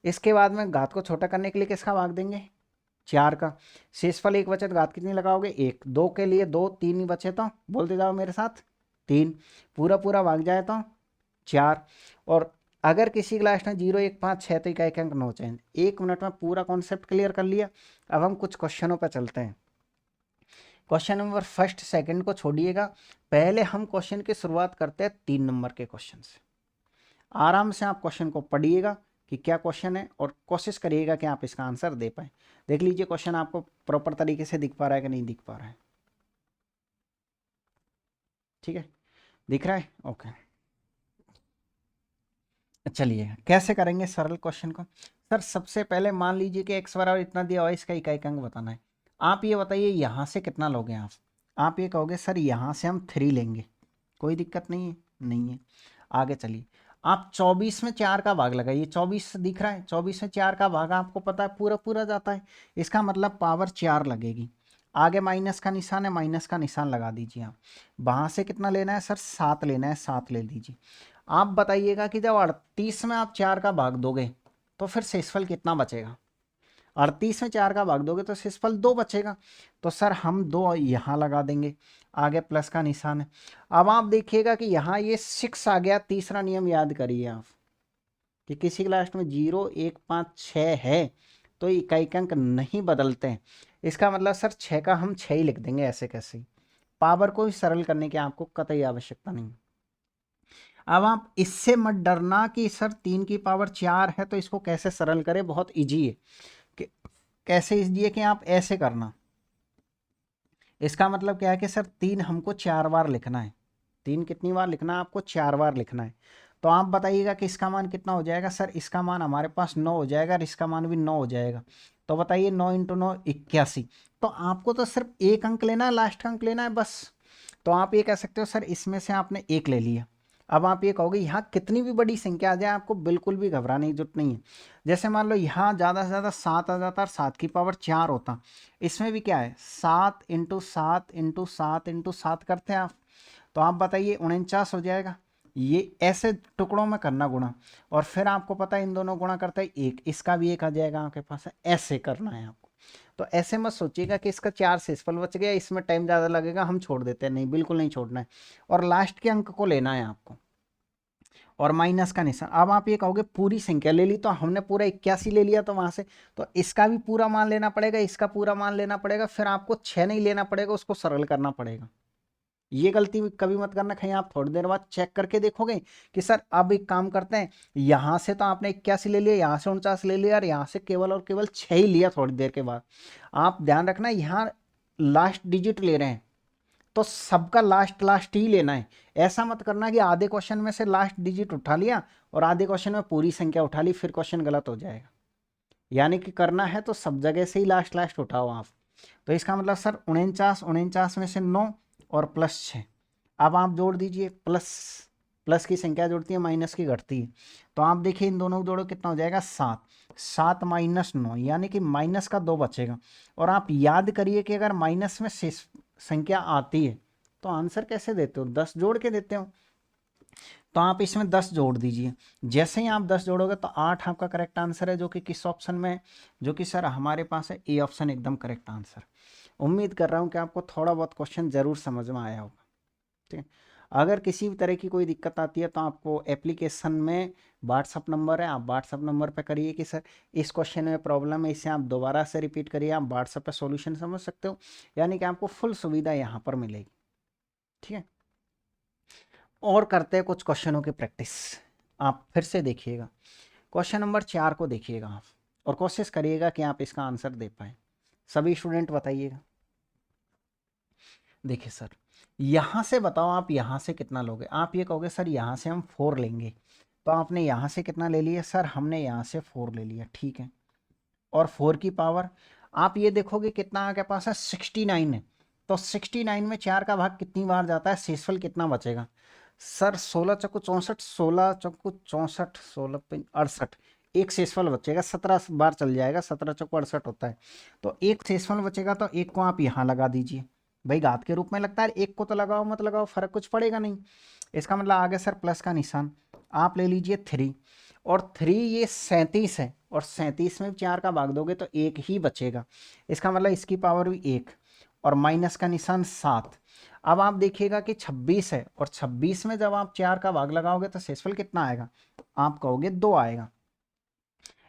इसके बाद में घात को छोटा करने के लिए किसका भाग देंगे? 4 का। शेषफल 1 बचे तो घात कितनी लगाओगे? 1। 2 के लिए 2, 3 ही बचे तो बोलते जाओ मेरे साथ 3। पूरा पूरा भाग जाए तो 4। और अगर किसी क्लास में 0, 1, 5, 6 तो इकाई अंक 9 चेंज। 1 मिनट में पूरा कॉन्सेप्ट क्लियर कर लिया। अब हम कुछ क्वेश्चनों पर चलते हैं। क्वेश्चन नंबर फर्स्ट सेकंड को छोड़िएगा, पहले हम क्वेश्चन की शुरुआत करते हैं 3 नंबर के क्वेश्चन से। आराम से आप क्वेश्चन को पढ़िएगा कि क्या क्वेश्चन है और कोशिश करिएगा कि आप इसका आंसर दे पाए। देख लीजिए क्वेश्चन आपको प्रॉपर तरीके से दिख पा रहा है कि नहीं दिख पा रहा है? ठीक है, दिख रहा है? ओके, चलिए कैसे करेंगे सरल क्वेश्चन को। सर सबसे पहले मान लीजिए कि x बराबर इतना दिया हुआ है, इसका इकाई अंक बताना है। आप ये बताइए यहाँ से कितना लोगे आप ये कहोगे सर यहाँ से हम 3 लेंगे, कोई दिक्कत नहीं है, नहीं है। आगे चलिए, आप 24 में 4 का भाग लगाइए। 24 दिख रहा है, 24 में 4 का भाग आपको पता है पूरा पूरा जाता है, इसका मतलब पावर 4 लगेगी। आगे माइनस का निशान है, माइनस का निशान लगा दीजिए आप। वहाँ से कितना लेना है सर? 7 लेना है, 7 ले लीजिए। आप बताइएगा कि जब 38 में आप 4 का भाग दोगे तो फिर शेषफल कितना बचेगा? 38 में 4 का भाग दोगे तो शेषफल 2 बचेगा। तो सर हम 2 यहाँ लगा देंगे, आगे प्लस का निशान है। अब आप देखिएगा कि यहाँ ये 6 आ गया। तीसरा नियम याद करिए आप कि किसी के लास्ट में 0 1 5 6 है तो इकाई के अंक नहीं बदलते हैं। इसका मतलब सर 6 का हम 6 ही लिख देंगे ऐसे कैसे ही। पावर को ही सरल करने की आपको कतई आवश्यकता नहीं। अब आप इससे मत डरना कि सर 3 की पावर 4 है तो इसको कैसे सरल करें, बहुत इजी है। कि कैसे इजी है कि आप ऐसे करना। इसका मतलब क्या है कि सर 3 हमको 4 बार लिखना है। 3 कितनी बार लिखना है आपको? 4 बार लिखना है। तो आप बताइएगा कि इसका मान कितना हो जाएगा? सर इसका मान हमारे पास 9 हो जाएगा और इसका मान भी 9 हो जाएगा। तो बताइए 9 × 9 81। तो आपको तो सिर्फ एक अंक लेना है, लास्ट का अंक लेना है बस। तो आप ये कह सकते हो सर इसमें से आपने एक ले लिया। अब आप ये कहोगे यहाँ कितनी भी बड़ी संख्या आ जाए आपको बिल्कुल भी घबराने की जरूरत नहीं है। जैसे मान लो यहाँ ज़्यादा से ज़्यादा 7 आ जाता और 7 की पावर 4 होता। इसमें भी क्या है 7 × 7 × 7 × 7 करते हैं आप। तो आप बताइए 49 हो जाएगा। ये ऐसे टुकड़ों में करना गुणा, और फिर आपको पता है इन दोनों गुणा करते हैं एक, इसका भी एक आ जाएगा आपके पास। ऐसे करना है आपको। तो ऐसे मत सोचिएगा कि इसका 4 शेषफल बच गया, इसमें टाइम ज़्यादा लगेगा हम छोड़ देते हैं, नहीं बिल्कुल नहीं छोड़ना है। और लास्ट के अंक को लेना है आपको और माइनस का निशान। अब आप ये कहोगे पूरी संख्या ले ली, तो हमने पूरा 81 ले लिया तो वहां से तो इसका भी पूरा मान लेना पड़ेगा, इसका पूरा मान लेना पड़ेगा, फिर आपको 6 नहीं लेना पड़ेगा, उसको सरल करना पड़ेगा। ये गलती कभी मत करना। कहीं आप थोड़ी देर बाद चेक करके देखोगे कि सर अब एक काम करते हैं, यहाँ से तो आपने 81 ले लिया, यहाँ से 49 ले लिया और यहाँ से केवल और केवल 6 ही लिया थोड़ी देर के बाद। आप ध्यान रखना यहाँ लास्ट डिजिट ले रहे हैं तो सबका लास्ट लास्ट ही लेना है। ऐसा मत करना कि आधे क्वेश्चन में से लास्ट डिजिट उठा लिया और आधे क्वेश्चन में पूरी संख्या उठा ली, फिर क्वेश्चन गलत हो जाएगा। यानी कि करना है तो सब जगह से ही लास्ट लास्ट उठाओ आप। तो इसका मतलब सर 49 में से 9 और प्लस 6। अब आप जोड़ दीजिए, प्लस प्लस की संख्या जोड़ती है माइनस की घटती है। तो आप देखिए इन दोनों को जोड़ो कितना हो जाएगा 7। 7 - 9 यानी कि माइनस का 2 बचेगा। और आप याद करिए कि अगर माइनस में शेष संख्या आती है तो आंसर कैसे देते हो? 10 जोड़ के देते हो। तो आप इसमें 10 जोड़ दीजिए। जैसे ही आप 10 जोड़ोगे तो 8 आपका करेक्ट आंसर है, जो कि किस ऑप्शन में है? जो कि सर हमारे पास है ए ऑप्शन एकदम करेक्ट आंसर। उम्मीद कर रहा हूँ कि आपको थोड़ा बहुत क्वेश्चन ज़रूर समझ में आया होगा। ठीक है। अगर किसी भी तरह की कोई दिक्कत आती है तो आपको एप्लीकेशन में व्हाट्सअप नंबर है, आप व्हाट्सअप नंबर पर करिए कि सर इस क्वेश्चन में प्रॉब्लम है, इसे आप दोबारा से रिपीट करिए। आप व्हाट्सअप पर सॉल्यूशन समझ सकते हो, यानी कि आपको फुल सुविधा यहाँ पर मिलेगी। ठीक है। और करते हैं कुछ क्वेश्चनों की प्रैक्टिस। आप फिर से देखिएगा क्वेश्चन नंबर 4 को देखिएगा आप, और कोशिश करिएगा कि आप इसका आंसर दे पाए। सभी स्टूडेंट बताइएगा। देखिए सर यहाँ से बताओ आप यहाँ से कितना लोगे? आप ये कहोगे सर यहाँ से हम 4 लेंगे। तो आपने यहाँ से कितना ले लिया? सर हमने यहाँ से 4 ले लिया, ठीक है। और 4 की पावर आप ये देखोगे कितना आपके पास है 69 है। तो 69 में 4 का भाग कितनी बार जाता है? शेषफल कितना बचेगा? सर 16 चौको 64, 16 चौको 64, 16 68, एक शेषफल बचेगा। 17 बार चल जाएगा, 17 चौको 68 होता है। तो एक शेषफल बचेगा, तो एक को आप यहाँ लगा दीजिए। भाई घात के रूप में लगता है, एक को तो लगाओ मत लगाओ, फर्क कुछ पड़ेगा नहीं। इसका मतलब आगे सर प्लस का निशान। आप ले लीजिए 3, और 3 ये 37 है, और 37 में 4 का भाग दोगे तो एक ही बचेगा। इसका मतलब इसकी पावर भी 1, और माइनस का निशान 7। अब आप देखिएगा कि 26 है, और 26 में जब आप 4 का भाग लगाओगे तो शेषफल कितना आएगा? आप कहोगे 2 आएगा।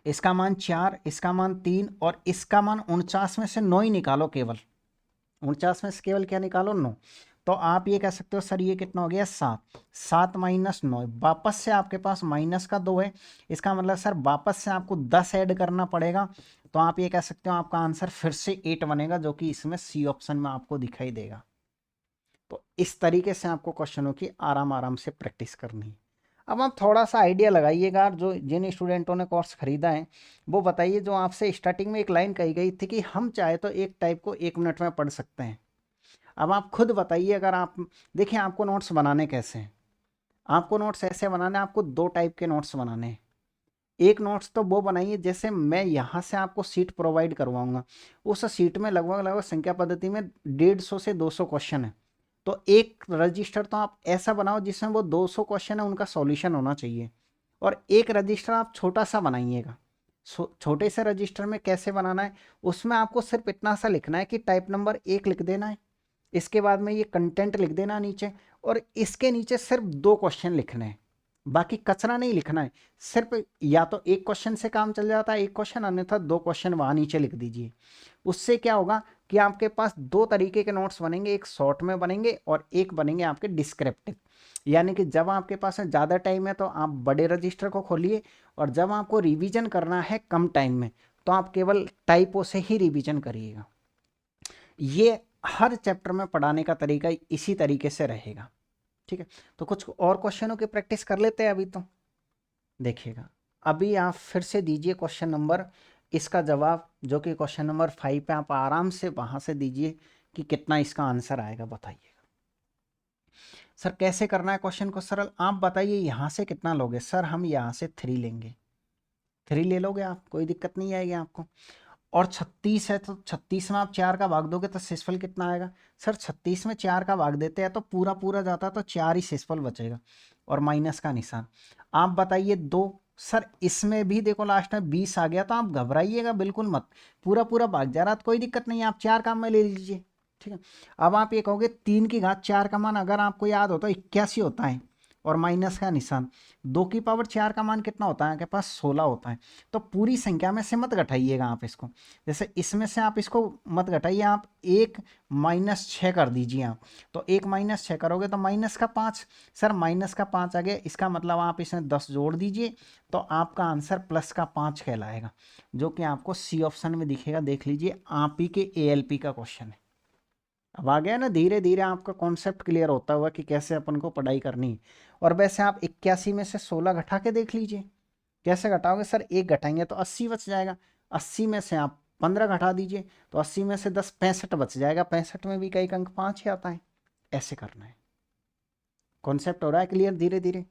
इसका मान 4, इसका मान 3, और इसका मान 49 में से 9 ही निकालो केवल। 49 में से केवल क्या निकालो? 9। तो आप ये कह सकते हो सर ये कितना हो गया 7। 7 - 9, वापस से आपके पास माइनस का 2 है। इसका मतलब सर वापस से आपको 10 ऐड करना पड़ेगा। तो आप ये कह सकते हो आपका आंसर फिर से 8 बनेगा, जो कि इसमें सी ऑप्शन में आपको दिखाई देगा। तो इस तरीके से आपको क्वेश्चनों की आराम आराम से प्रैक्टिस करनी है। अब आप थोड़ा सा आइडिया लगाइएगा, जो जिन स्टूडेंटों ने कोर्स खरीदा है वो बताइए, जो आपसे स्टार्टिंग में एक लाइन कही गई थी कि हम चाहे तो एक टाइप को 1 मिनट में पढ़ सकते हैं। अब आप खुद बताइए, अगर आप देखिए आपको नोट्स बनाने कैसे हैं। आपको नोट्स ऐसे बनाने हैं, आपको 2 टाइप के नोट्स बनाने हैं। एक नोट्स तो वो बनाइए जैसे मैं यहाँ से आपको सीट प्रोवाइड करवाऊंगा, उस सीट में लगभग लगभग संख्या पद्धति में 150 से 200 क्वेश्चन है। तो एक रजिस्टर तो आप ऐसा बनाओ जिसमें वो 200 क्वेश्चन है उनका सॉल्यूशन होना चाहिए, और एक रजिस्टर आप छोटा सा बनाइएगा छोटे से रजिस्टर में कैसे बनाना है, उसमें आपको सिर्फ इतना सा लिखना है कि टाइप नंबर 1 लिख देना है, इसके बाद में ये कंटेंट लिख देना नीचे, और इसके नीचे सिर्फ 2 क्वेश्चन लिखने हैं, बाकी कचरा नहीं लिखना है। सिर्फ या तो एक क्वेश्चन से काम चल जाता है, एक क्वेश्चन, अन्यथा 2 क्वेश्चन वहाँ नीचे लिख दीजिए। उससे क्या होगा कि आपके पास 2 तरीके के नोट्स बनेंगे, एक शॉर्ट में बनेंगे और एक बनेंगे आपके डिस्क्रिप्टिव। यानी कि जब आपके पास ज़्यादा टाइम है तो आप बड़े रजिस्टर को खोलिए, और जब आपको रिवीजन करना है कम टाइम में तो आप केवल टाइपों से ही रिवीजन करिएगा। ये हर चैप्टर में पढ़ाने का तरीका इसी तरीके से रहेगा, ठीक है। तो कुछ और क्वेश्चनों की प्रैक्टिस कर लेते हैं अभी। तो देखिएगा, अभी आप फिर से दीजिए क्वेश्चन नंबर, इसका जवाब जो कि क्वेश्चन नंबर 5 पे आप आराम से वहां से दीजिए कि कितना इसका आंसर आएगा, बताइएगा। सर कैसे करना है क्वेश्चन को सरल, आप बताइए यहाँ से कितना लोगे। सर हम यहाँ से 3 लेंगे, 3 ले लोगे आप, कोई दिक्कत नहीं आएगी आपको। और 36 है तो 36 में आप 4 का भाग दोगे तो शेषफल कितना आएगा। सर 36 में 4 का भाग देते हैं तो पूरा पूरा जाता है तो 4 ही शेषफल बचेगा, और माइनस का निशान। आप बताइए 2। सर इसमें भी देखो लास्ट में 20 आ गया, तो आप घबराइएगा बिल्कुल मत, पूरा पूरा भाग जा रहा तो कोई दिक्कत नहीं है, आप 4 काम में ले लीजिए, ठीक है। अब आप ये कहोगे 3 की घात 4 का मान अगर आपको याद हो तो 81 होता है, और माइनस का निशान। 2 की पावर 4 का मान कितना होता है आपके पास, 16 होता है। तो पूरी संख्या में से मत घटाइएगा आप इसको, जैसे इसमें से आप इसको मत घटाइए, आप 1 माइनस 6 कर दीजिए आप। तो 1 माइनस 6 करोगे तो माइनस का 5। सर माइनस का 5 आ गया, इसका मतलब आप इसमें 10 जोड़ दीजिए तो आपका आंसर प्लस का 5 कहलाएगा, जो कि आपको सी ऑप्शन में दिखेगा। देख लीजिए, आप ही के ALP का क्वेश्चन है। अब आ गया ना, धीरे धीरे आपका कॉन्सेप्ट क्लियर होता हुआ कि कैसे अपन को पढ़ाई करनी है। और वैसे आप 81 में से 16 घटा के देख लीजिए, कैसे घटाओगे। सर 1 घटाएंगे तो 80 बच जाएगा, 80 में से आप 15 घटा दीजिए तो 80 में से 10 65 बच जाएगा, 65 में भी कई अंक 5 ही आता है। ऐसे करना है। कॉन्सेप्ट हो रहा है क्लियर धीरे धीरे।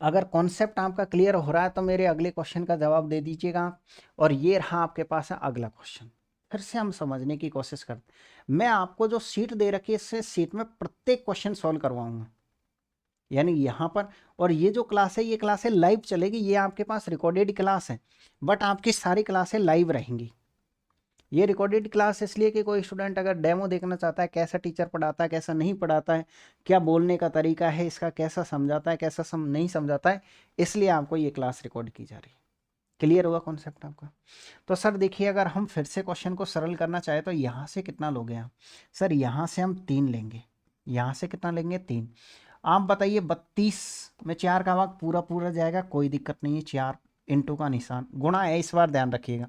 अगर कॉन्सेप्ट आपका क्लियर हो रहा है तो मेरे अगले क्वेश्चन का जवाब दे दीजिएगा आप। और ये रहा आपके पास है अगला क्वेश्चन, फिर से हम समझने की कोशिश करते। मैं आपको जो सीट दे रखी है, इससे सीट में प्रत्येक क्वेश्चन सॉल्व करवाऊंगा, यानी यहाँ पर। और ये जो क्लास है, ये क्लासें लाइव चलेगी, ये आपके पास रिकॉर्डेड क्लास है, बट आपकी सारी क्लासें लाइव रहेंगी। ये रिकॉर्डेड क्लास इसलिए कि कोई स्टूडेंट अगर डेमो देखना चाहता है, कैसा टीचर पढ़ाता है, कैसा नहीं पढ़ाता है, क्या बोलने का तरीका है इसका, कैसा समझाता है, कैसा नहीं समझाता है, इसलिए आपको ये क्लास रिकॉर्ड की जा रही है। क्लियर हुआ कॉन्सेप्ट आपका। तो सर देखिए, अगर हम फिर से क्वेश्चन को सरल करना चाहे तो यहाँ से कितना लोगे आप। सर यहाँ से हम 3 लेंगे, यहाँ से कितना लेंगे 3। आप बताइए 32 में 4 का भाग पूरा पूरा जाएगा, कोई दिक्कत नहीं है, 4 इंटू का निशान, गुणा है इस बार ध्यान रखिएगा।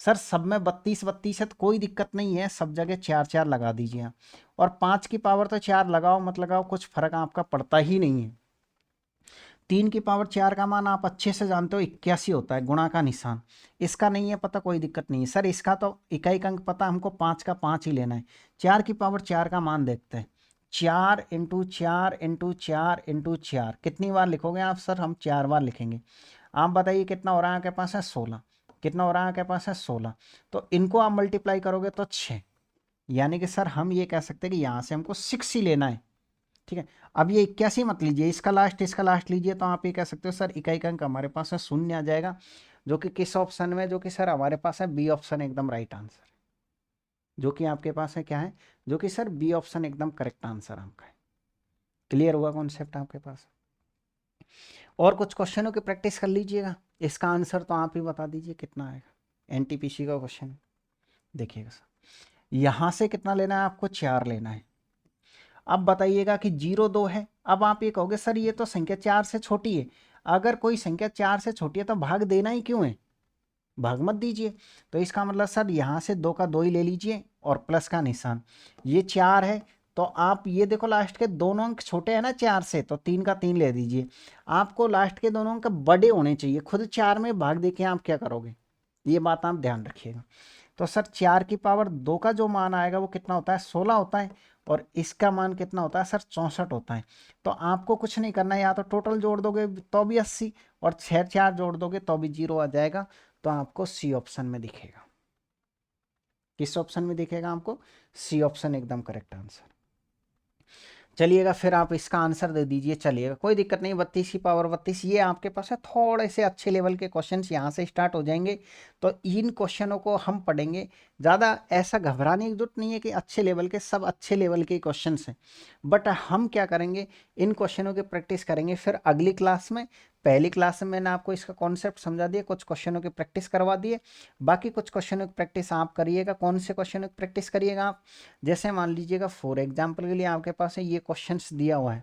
सर सब में 32 32 है तो कोई दिक्कत नहीं है, सब जगह 4 4 लगा दीजिए आप। और 5 की पावर तो 4 लगाओ मत लगाओ कुछ फर्क आपका पड़ता ही नहीं है। 3 की पावर 4 का मान आप अच्छे से जानते हो 81 होता है, गुणा का निशान। इसका नहीं है पता, कोई दिक्कत नहीं है। सर इसका तो इकाई अंक पता, हमको 5 का 5 ही लेना है। 4 की पावर 4 का मान देखते हैं, 4 इंटू 4 इंटू 4 इंटू 4, कितनी बार लिखोगे आप। सर हम 4 बार लिखेंगे। आप बताइए कितना हो रहा है आपके पास है 16, कितना हो रहा है आपके पास है 16। तो इनको आप मल्टीप्लाई करोगे तो 6, यानी कि सर हम ये कह सकते हैं कि यहाँ से हमको 6 ही लेना है, ठीक है। अब ये 81 मत लीजिए, इसका लास्ट लीजिए, तो आप ये कह सकते हो सर इकाई का अंक हमारे पास है 0 आ जाएगा, जो कि किस ऑप्शन में, जो कि सर हमारे पास है बी ऑप्शन एकदम राइट आंसर, जो कि आपके पास है क्या है, जो कि सर बी ऑप्शन एकदम करेक्ट आंसर आपका है। क्लियर हुआ कॉन्सेप्ट आपके पास। और कुछ क्वेश्चनों की प्रैक्टिस कर लीजिएगा, इसका आंसर तो आप ही बता दीजिए कितना आएगा। NTPC का क्वेश्चन है, देखिएगा सर यहाँ से कितना लेना है आपको, 4 लेना है। अब बताइएगा कि 0 2 है। अब आप ये कहोगे सर ये तो संख्या 4 से छोटी है, अगर कोई संख्या 4 से छोटी है तो भाग देना ही क्यों है, भाग मत दीजिए। तो इसका मतलब सर यहाँ से 2 का 2 ही ले लीजिए और प्लस का निशान। ये 4 है तो आप ये देखो लास्ट के दोनों अंक छोटे हैं ना 4 से, तो 3 का 3 ले दीजिए। आपको लास्ट के दोनों अंक बड़े होने चाहिए, खुद 4 में भाग देके आप क्या करोगे, ये बात आप ध्यान रखिएगा। तो सर 4 की पावर 2 का जो मान आएगा वो कितना होता है, 16 होता है, और इसका मान कितना होता है सर, 64 होता है। तो आपको कुछ नहीं करना है, या तो टोटल जोड़ दोगे तो भी 80, और 6 4 जोड़ दोगे तो भी 0 आ जाएगा। तो आपको सी ऑप्शन में दिखेगा, किस ऑप्शन में दिखेगा आपको, सी ऑप्शन एकदम करेक्ट आंसर। चलिएगा फिर आप इसका आंसर दे दीजिए, चलिएगा कोई दिक्कत नहीं। 32 की पावर 32 ये आपके पास है। थोड़े से अच्छे लेवल के क्वेश्चंस यहाँ से स्टार्ट हो जाएंगे, तो इन क्वेश्चनों को हम पढ़ेंगे। ज़्यादा ऐसा घबराने की जरूरत नहीं है कि अच्छे लेवल के, सब अच्छे लेवल के क्वेश्चंस हैं, बट हम क्या करेंगे, इन क्वेश्चनों की प्रैक्टिस करेंगे फिर अगली क्लास में। पहली क्लास में मैंने आपको इसका कॉन्सेप्ट समझा दिया, कुछ क्वेश्चनों की प्रैक्टिस करवा दिए, बाकी कुछ क्वेश्चनों की प्रैक्टिस आप करिएगा। कौन से क्वेश्चनों की प्रैक्टिस करिएगा आप, जैसे मान लीजिएगा फॉर एग्जाम्पल के लिए आपके पास है ये क्वेश्चंस दिया हुआ है,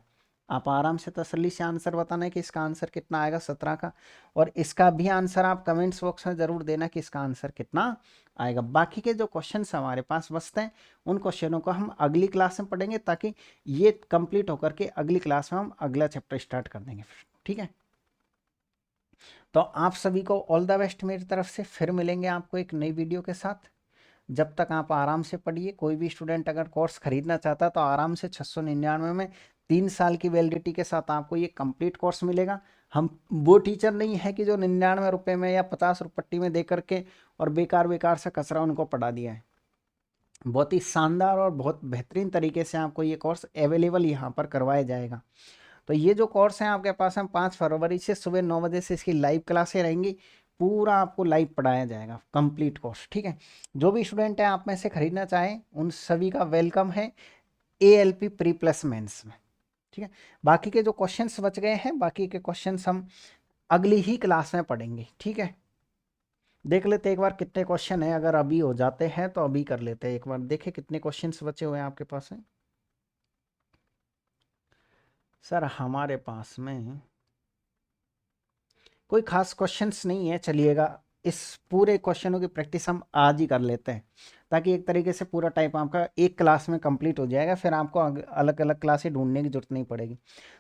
आप आराम से तसल्ली से आंसर बताना है कि इसका आंसर कितना आएगा 17 का, और इसका भी आंसर आप कमेंट्स बॉक्स में ज़रूर देना कि इसका आंसर कितना आएगा। बाकी के जो क्वेश्चंस हमारे पास बचते हैं उन क्वेश्चनों को हम अगली क्लास में पढ़ेंगे, ताकि ये कंप्लीट होकर के अगली क्लास में हम अगला चैप्टर स्टार्ट कर देंगे फिर, ठीक है। तो आप सभी को ऑल द बेस्ट मेरी तरफ से, फिर मिलेंगे आपको एक नई वीडियो के साथ। जब तक आप आराम से पढ़िए। कोई भी स्टूडेंट अगर कोर्स खरीदना चाहता है तो आराम से 699 में 3 साल की वैलिडिटी के साथ आपको ये कंप्लीट कोर्स मिलेगा। हम वो टीचर नहीं है कि जो 99 रुपये में या 50 रुपट्टी में दे करके और बेकार बेकार से कचरा उनको पढ़ा दिया है। बहुत ही शानदार और बहुत बेहतरीन तरीके से आपको ये कोर्स अवेलेबल यहाँ पर करवाया जाएगा। तो ये जो कोर्स है आपके पास हम 5 फरवरी से सुबह 9 बजे से इसकी लाइव क्लासें रहेंगी, पूरा आपको लाइव पढ़ाया जाएगा कंप्लीट कोर्स, ठीक है। जो भी स्टूडेंट है आप में से खरीदना चाहें उन सभी का वेलकम है ALP प्री प्लस मेंस में, ठीक है। बाकी के जो क्वेश्चंस बच गए हैं, बाकी के क्वेश्चंस हम अगली ही क्लास में पढ़ेंगे, ठीक है। देख लेते एक बार कितने क्वेश्चन है, अगर अभी हो जाते हैं तो अभी कर लेते हैं। एक बार देखें कितने क्वेश्चंस बचे हुए हैं आपके पास हैं। सर हमारे पास में कोई खास क्वेश्चंस नहीं है, चलिएगा इस पूरे क्वेश्चनों की प्रैक्टिस हम आज ही कर लेते हैं, ताकि एक तरीके से पूरा टाइप आपका एक क्लास में कंप्लीट हो जाएगा, फिर आपको अलग अलग क्लासें ढूंढने की जरूरत नहीं पड़ेगी।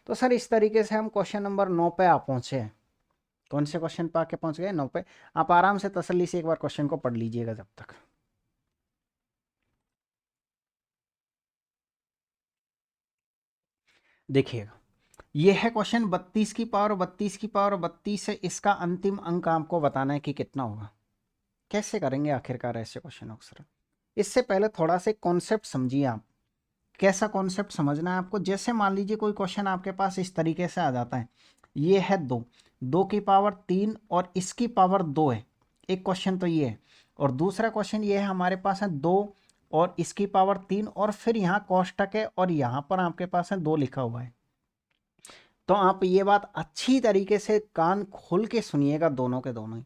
तो सर इस तरीके से हम क्वेश्चन नंबर 9 पे आप पहुँचे हैं। कौन से क्वेश्चन पे आके पहुँच गए? 9 पे। आप आराम से तसल्ली से एक बार क्वेश्चन को पढ़ लीजिएगा जब तक। देखिएगा, ये है क्वेश्चन 32 की पावर 32 की पावर 32 है, इसका अंतिम अंक आपको बताना है कि कितना होगा। कैसे करेंगे आखिरकार ऐसे क्वेश्चन अक्सर? इससे पहले थोड़ा सा कॉन्सेप्ट समझिए आप। कैसा कॉन्सेप्ट समझना है आपको? जैसे मान लीजिए कोई क्वेश्चन आपके पास इस तरीके से आ जाता है, ये है 2, 2 की पावर 3 और इसकी पावर 2 है। एक क्वेश्चन तो ये है, और दूसरा क्वेश्चन ये है हमारे पास है 2 और इसकी पावर 3 और फिर यहाँ कोष्टक है और यहाँ पर आपके पास है 2 लिखा हुआ है। तो आप ये बात अच्छी तरीके से कान खोल के सुनिएगा दोनों के दोनों ही,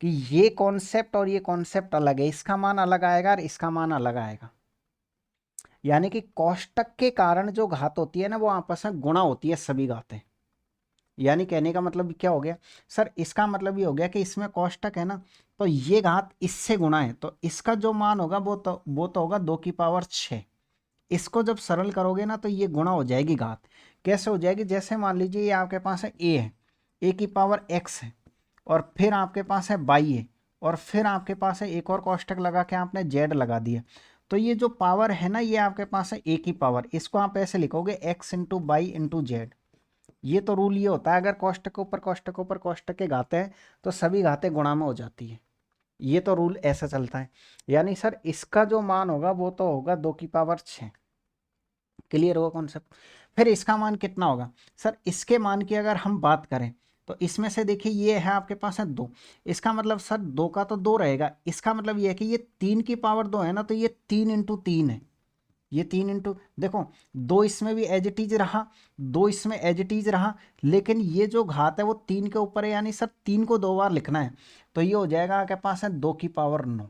कि ये कॉन्सेप्ट और ये कॉन्सेप्ट अलग है, इसका मान अलग आएगा और इसका मान अलग आएगा। यानी कि कोष्टक के कारण जो घात होती है ना, वो आपस में गुणा होती है सभी घातें। यानी कहने का मतलब क्या हो गया सर? इसका मतलब ये हो गया कि इसमें कोष्टक है ना, तो ये घात इससे गुणा है, तो इसका जो मान होगा वो तो होगा 2 की पावर 6। इसको जब सरल करोगे ना तो ये गुणा हो जाएगी घात। कैसे हो जाएगी? जैसे मान लीजिए ये आपके पास है a है, a की पावर x है, और फिर आपके पास है y है, और फिर आपके पास है एक और कोष्टक लगा के आपने z लगा दिया। तो ये जो पावर है ना, ये आपके पास है a की पावर, इसको आप ऐसे लिखोगे x into by into Z. ये तो रूल ये होता है, अगर कोष्टक के ऊपर कोष्टक के ऊपर कोष्टक के घाते हैं तो सभी घातें गुणा में हो जाती है। ये तो रूल ऐसा चलता है। यानी सर इसका जो मान होगा वो तो होगा 2 की पावर 6। क्लियर होगा कॉन्सेप्ट? फिर इसका मान कितना होगा? सर इसके मान की अगर हम बात करें तो इसमें से देखिए ये है आपके पास है 2, इसका मतलब सर 2 का तो 2 रहेगा, इसका मतलब ये है कि ये 3 की पावर 2 है ना, तो ये 3 इंटू 3 है। ये 3 इंटू, देखो 2 इसमें भी एज इट इज रहा, 2 इसमें एज इट इज रहा, लेकिन ये जो घात है वो 3 के ऊपर है, यानी सर 3 को 2 बार लिखना है। तो ये हो जाएगा आपके पास है 2 की पावर 9।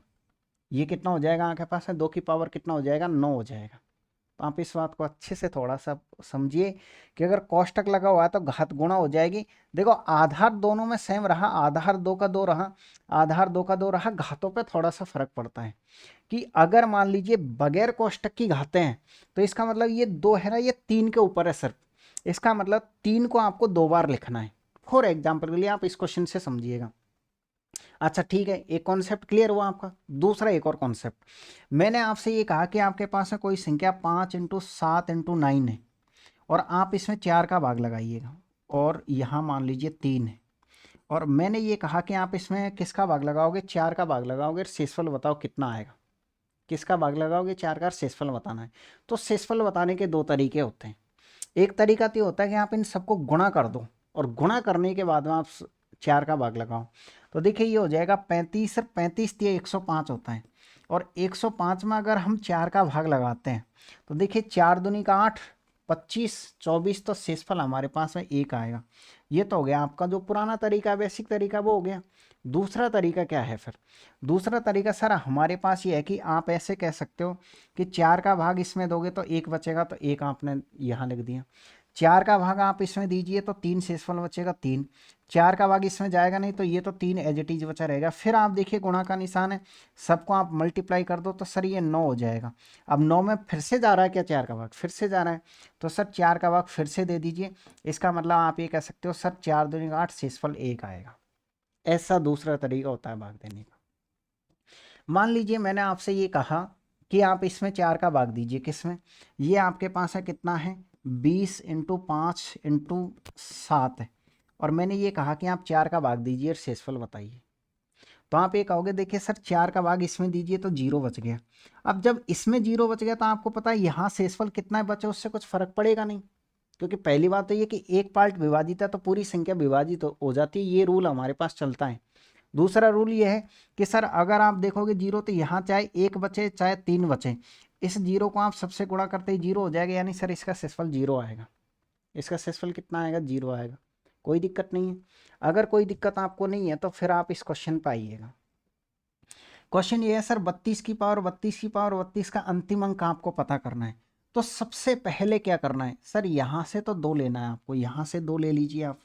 ये कितना हो जाएगा आपके पास है? 2 की पावर कितना हो जाएगा? 9 हो जाएगा। तो आप इस बात को अच्छे से थोड़ा सा समझिए कि अगर कोष्टक लगा हुआ है तो घात गुणा हो जाएगी। देखो आधार दोनों में सेम रहा, आधार 2 का 2 रहा, आधार 2 का 2 रहा, घातों पे थोड़ा सा फर्क पड़ता है कि अगर मान लीजिए बगैर कोष्टक की घातें हैं तो इसका मतलब ये 2 है ना, ये 3 के ऊपर है सर, इसका मतलब 3 को आपको 2 बार लिखना है। फॉर एग्जाम्पल के लिए आप इस क्वेश्चन से समझिएगा। अच्छा ठीक है, एक कॉन्सेप्ट क्लियर हुआ आपका। दूसरा एक और कॉन्सेप्ट, मैंने आपसे ये कहा कि आपके पास है कोई संख्या 5 इंटू 7 इंटू 9 है, और आप इसमें 4 का भाग लगाइएगा, और यहाँ मान लीजिए 3 है, और मैंने ये कहा कि आप इसमें किसका भाग लगाओगे? 4 का भाग लगाओगे, शेषफल बताओ कितना आएगा। किसका भाग लगाओगे? 4 का, शेषफल बताना है। तो शेषफल बताने के 2 तरीके होते हैं। एक तरीका तो ये होता है कि आप इन सबको गुणा कर दो और गुणा करने के बाद में आप 4 का भाग लगाओ। तो देखिए ये हो जाएगा 35 और 35 दिए 105 होता है, और 105 में अगर हम 4 का भाग लगाते हैं तो देखिए 4 दूनी का 8, 25, 24, तो शेषफल हमारे पास में 1 आएगा। ये तो हो गया आपका जो पुराना तरीका, बेसिक तरीका, वो हो गया। दूसरा तरीका क्या है फिर? दूसरा तरीका सर हमारे पास ये है कि आप ऐसे कह सकते हो कि 4 का भाग इसमें दोगे तो 1 बचेगा, तो 1 आपने यहाँ लिख दिया। 4 का भाग आप इसमें दीजिए तो 3 शेषफल बचेगा 3। 4 का भाग इसमें जाएगा नहीं तो ये तो 3 एज इट इज बचा रहेगा। फिर आप देखिए गुणा का निशान है, सबको आप मल्टीप्लाई कर दो तो सर ये 9 हो जाएगा। अब 9 में फिर से जा रहा है क्या? 4 का भाग फिर से जा रहा है, तो सर 4 का भाग फिर से दे दीजिए। इसका मतलब आप ये कह सकते हो सर 4 दूनी का 8, शेषफल 1 आएगा। ऐसा दूसरा तरीका होता है भाग देने का। मान लीजिए मैंने आपसे ये कहा कि आप इसमें 4 का भाग दीजिए, किसमें? ये आपके पास है कितना है? 20 इंटू 5 इंटू 7 है, और मैंने ये कहा कि आप 4 का भाग दीजिए और शेषफल बताइए। तो आप ये कहोगे देखिए सर 4 का भाग इसमें दीजिए तो 0 बच गया। अब जब इसमें 0 बच गया तो आपको पता है यहाँ शेषफल कितना बचे, उससे कुछ फर्क पड़ेगा नहीं, क्योंकि पहली बात तो ये कि एक पार्ट विभाजित है तो पूरी संख्या विभाजित हो जाती है, ये रूल हमारे पास चलता है। दूसरा रूल ये है कि सर अगर आप देखोगे 0 तो यहाँ चाहे 1 बचे चाहे 3 बचे, इस 0 को आप सबसे गुणा करते ही 0 हो जाएगा, यानी सर इसका शेषफल 0 आएगा। इसका शेषफल कितना आएगा? 0 आएगा। कोई दिक्कत नहीं है। अगर कोई दिक्कत आपको नहीं है तो फिर आप इस क्वेश्चन पर आइएगा। क्वेश्चन ये है सर 32 की पावर 32 की पावर 32 का अंतिम अंक आपको पता करना है। तो सबसे पहले क्या करना है सर? यहाँ से तो 2 लेना है आपको, यहाँ से 2 ले लीजिए आप।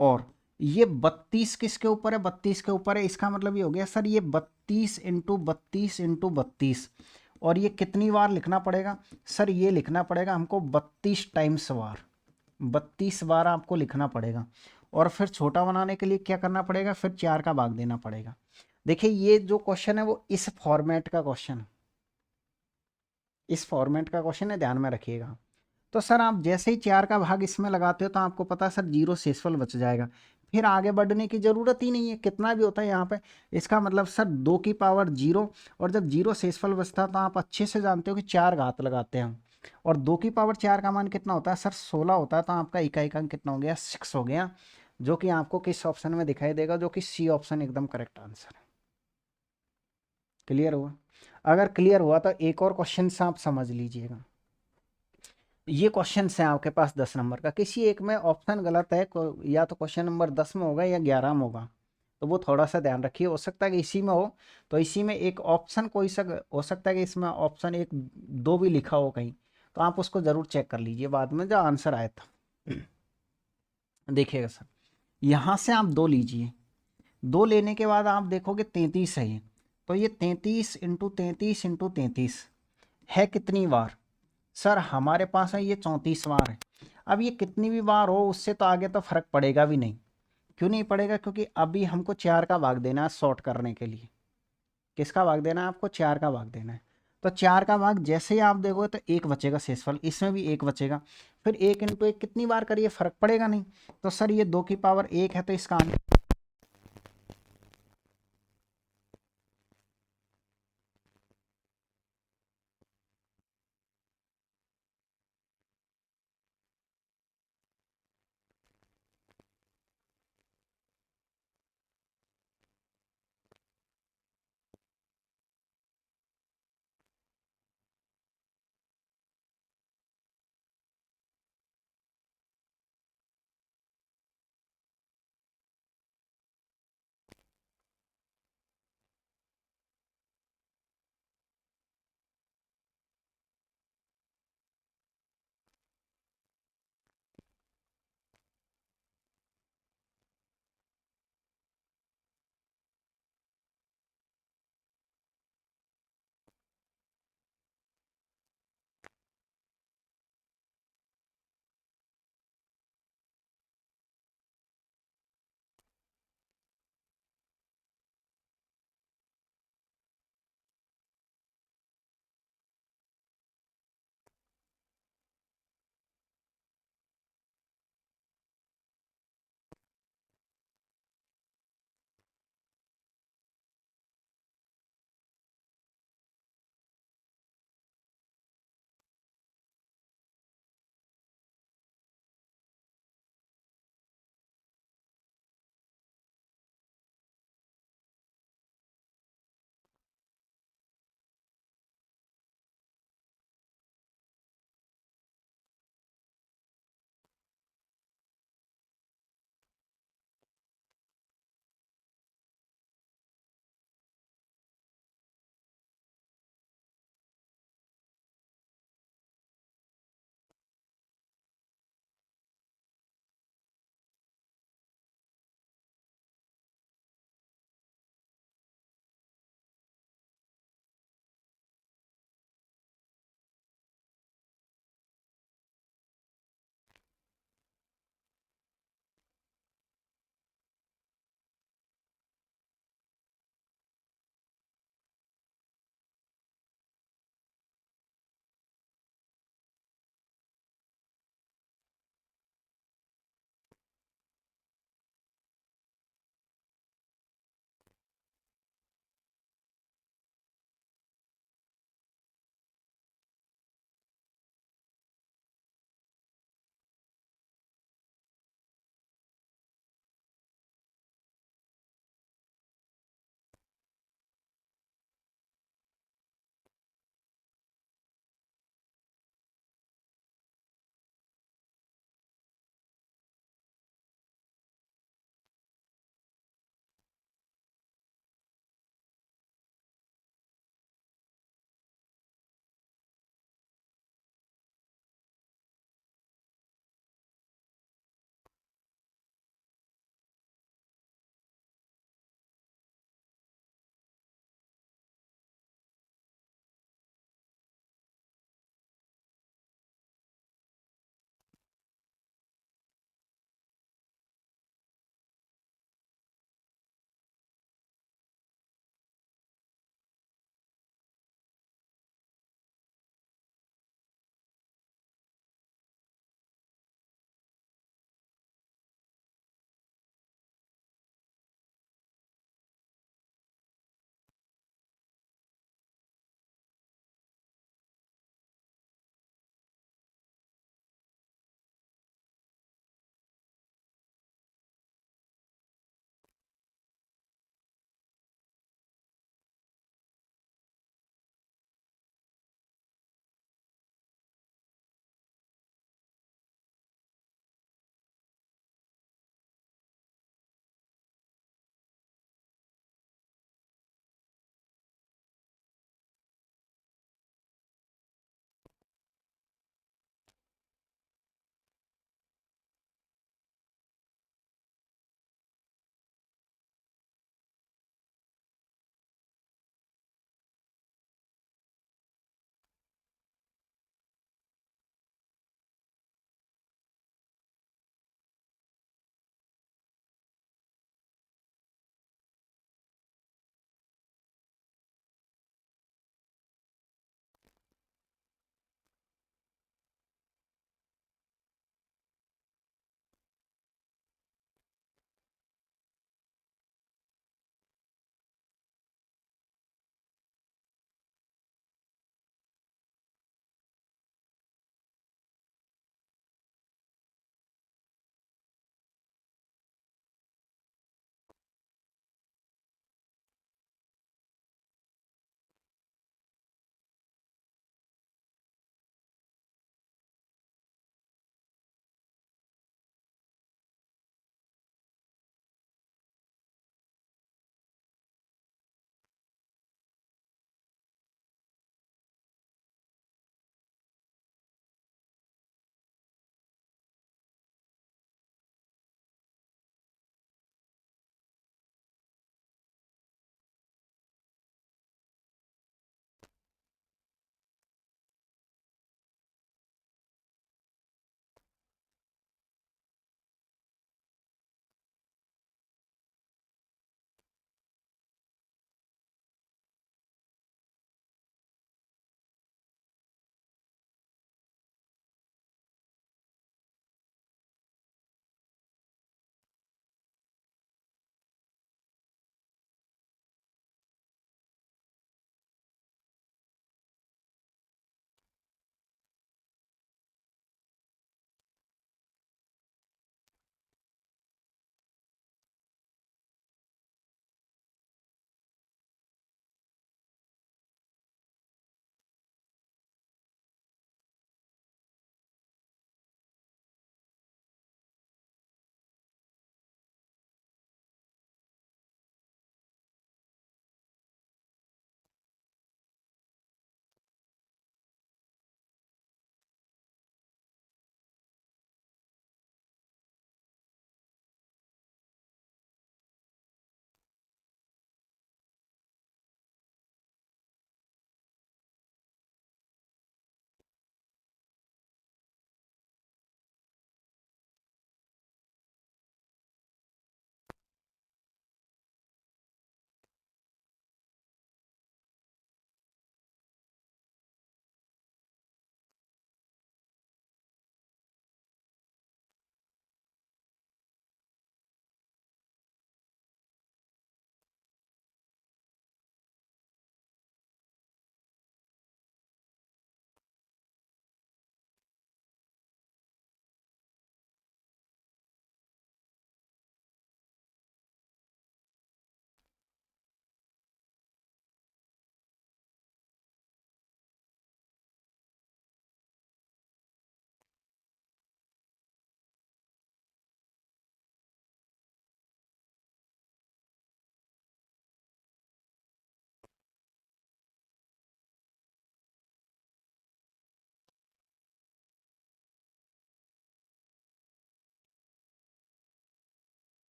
और ये 32 किसके ऊपर है? 32 के ऊपर है। इसका मतलब ये हो गया सर ये 32 इंटू 32 इंटू 32, और ये कितनी बार लिखना पड़ेगा? सर ये लिखना पड़ेगा हमको 32 टाइम्स बार, 32 बार आपको लिखना पड़ेगा। और फिर छोटा बनाने के लिए क्या करना पड़ेगा? फिर 4 का भाग देना पड़ेगा। देखिए ये जो क्वेश्चन है वो इस फॉर्मेट का क्वेश्चन है, इस फॉर्मेट का क्वेश्चन है, ध्यान में रखिएगा। तो सर आप जैसे ही 4 का भाग इसमें लगाते हो तो आपको पता है सर 0 शेषफल बच जाएगा। फिर आगे बढ़ने की ज़रूरत ही नहीं है, कितना भी होता है यहाँ पे। इसका मतलब सर 2 की पावर 0, और जब 0 शेषफल बचता है तो आप अच्छे से जानते हो कि 4 घात लगाते हैं हम। और 2 की पावर 4 का मान कितना होता है सर? 16 होता है। तो आपका इकाई का अंक कितना हो गया? 6 हो गया, जो कि आपको किस ऑप्शन में दिखाई देगा? जो कि सी ऑप्शन एकदम करेक्ट आंसर है। क्लियर हुआ? अगर क्लियर हुआ तो एक और क्वेश्चन से आप समझ लीजिएगा। ये क्वेश्चन है आपके पास 10 नंबर का, किसी एक में ऑप्शन गलत है, या तो क्वेश्चन नंबर 10 में होगा या 11 में होगा, तो वो थोड़ा सा ध्यान रखिए। हो सकता है कि इसी में हो, तो इसी में एक ऑप्शन कोई सा हो सकता है कि इसमें ऑप्शन 1 2 भी लिखा हो कहीं, तो आप उसको ज़रूर चेक कर लीजिए बाद में जो आंसर आया था। देखिएगा सर, यहाँ से आप 2 लीजिए, 2 लेने के बाद आप देखोगे 33 है ये, तो ये 33 इंटू 33 इंटू 33 है कितनी बार? सर हमारे पास है ये 34 बार है। अब ये कितनी भी बार हो उससे तो आगे तो फर्क पड़ेगा भी नहीं। क्यों नहीं पड़ेगा? क्योंकि अभी हमको 4 का भाग देना है सॉर्ट करने के लिए। किसका भाग देना है आपको? 4 का भाग देना है। तो 4 का भाग जैसे ही आप देखोगे तो 1 बचेगा शेषफल, इसमें भी 1 बचेगा। फिर 1 इंटू 1 कितनी बार करिए, फर्क पड़ेगा नहीं। तो सर ये 2 की पावर 1 है, तो इसका आंसर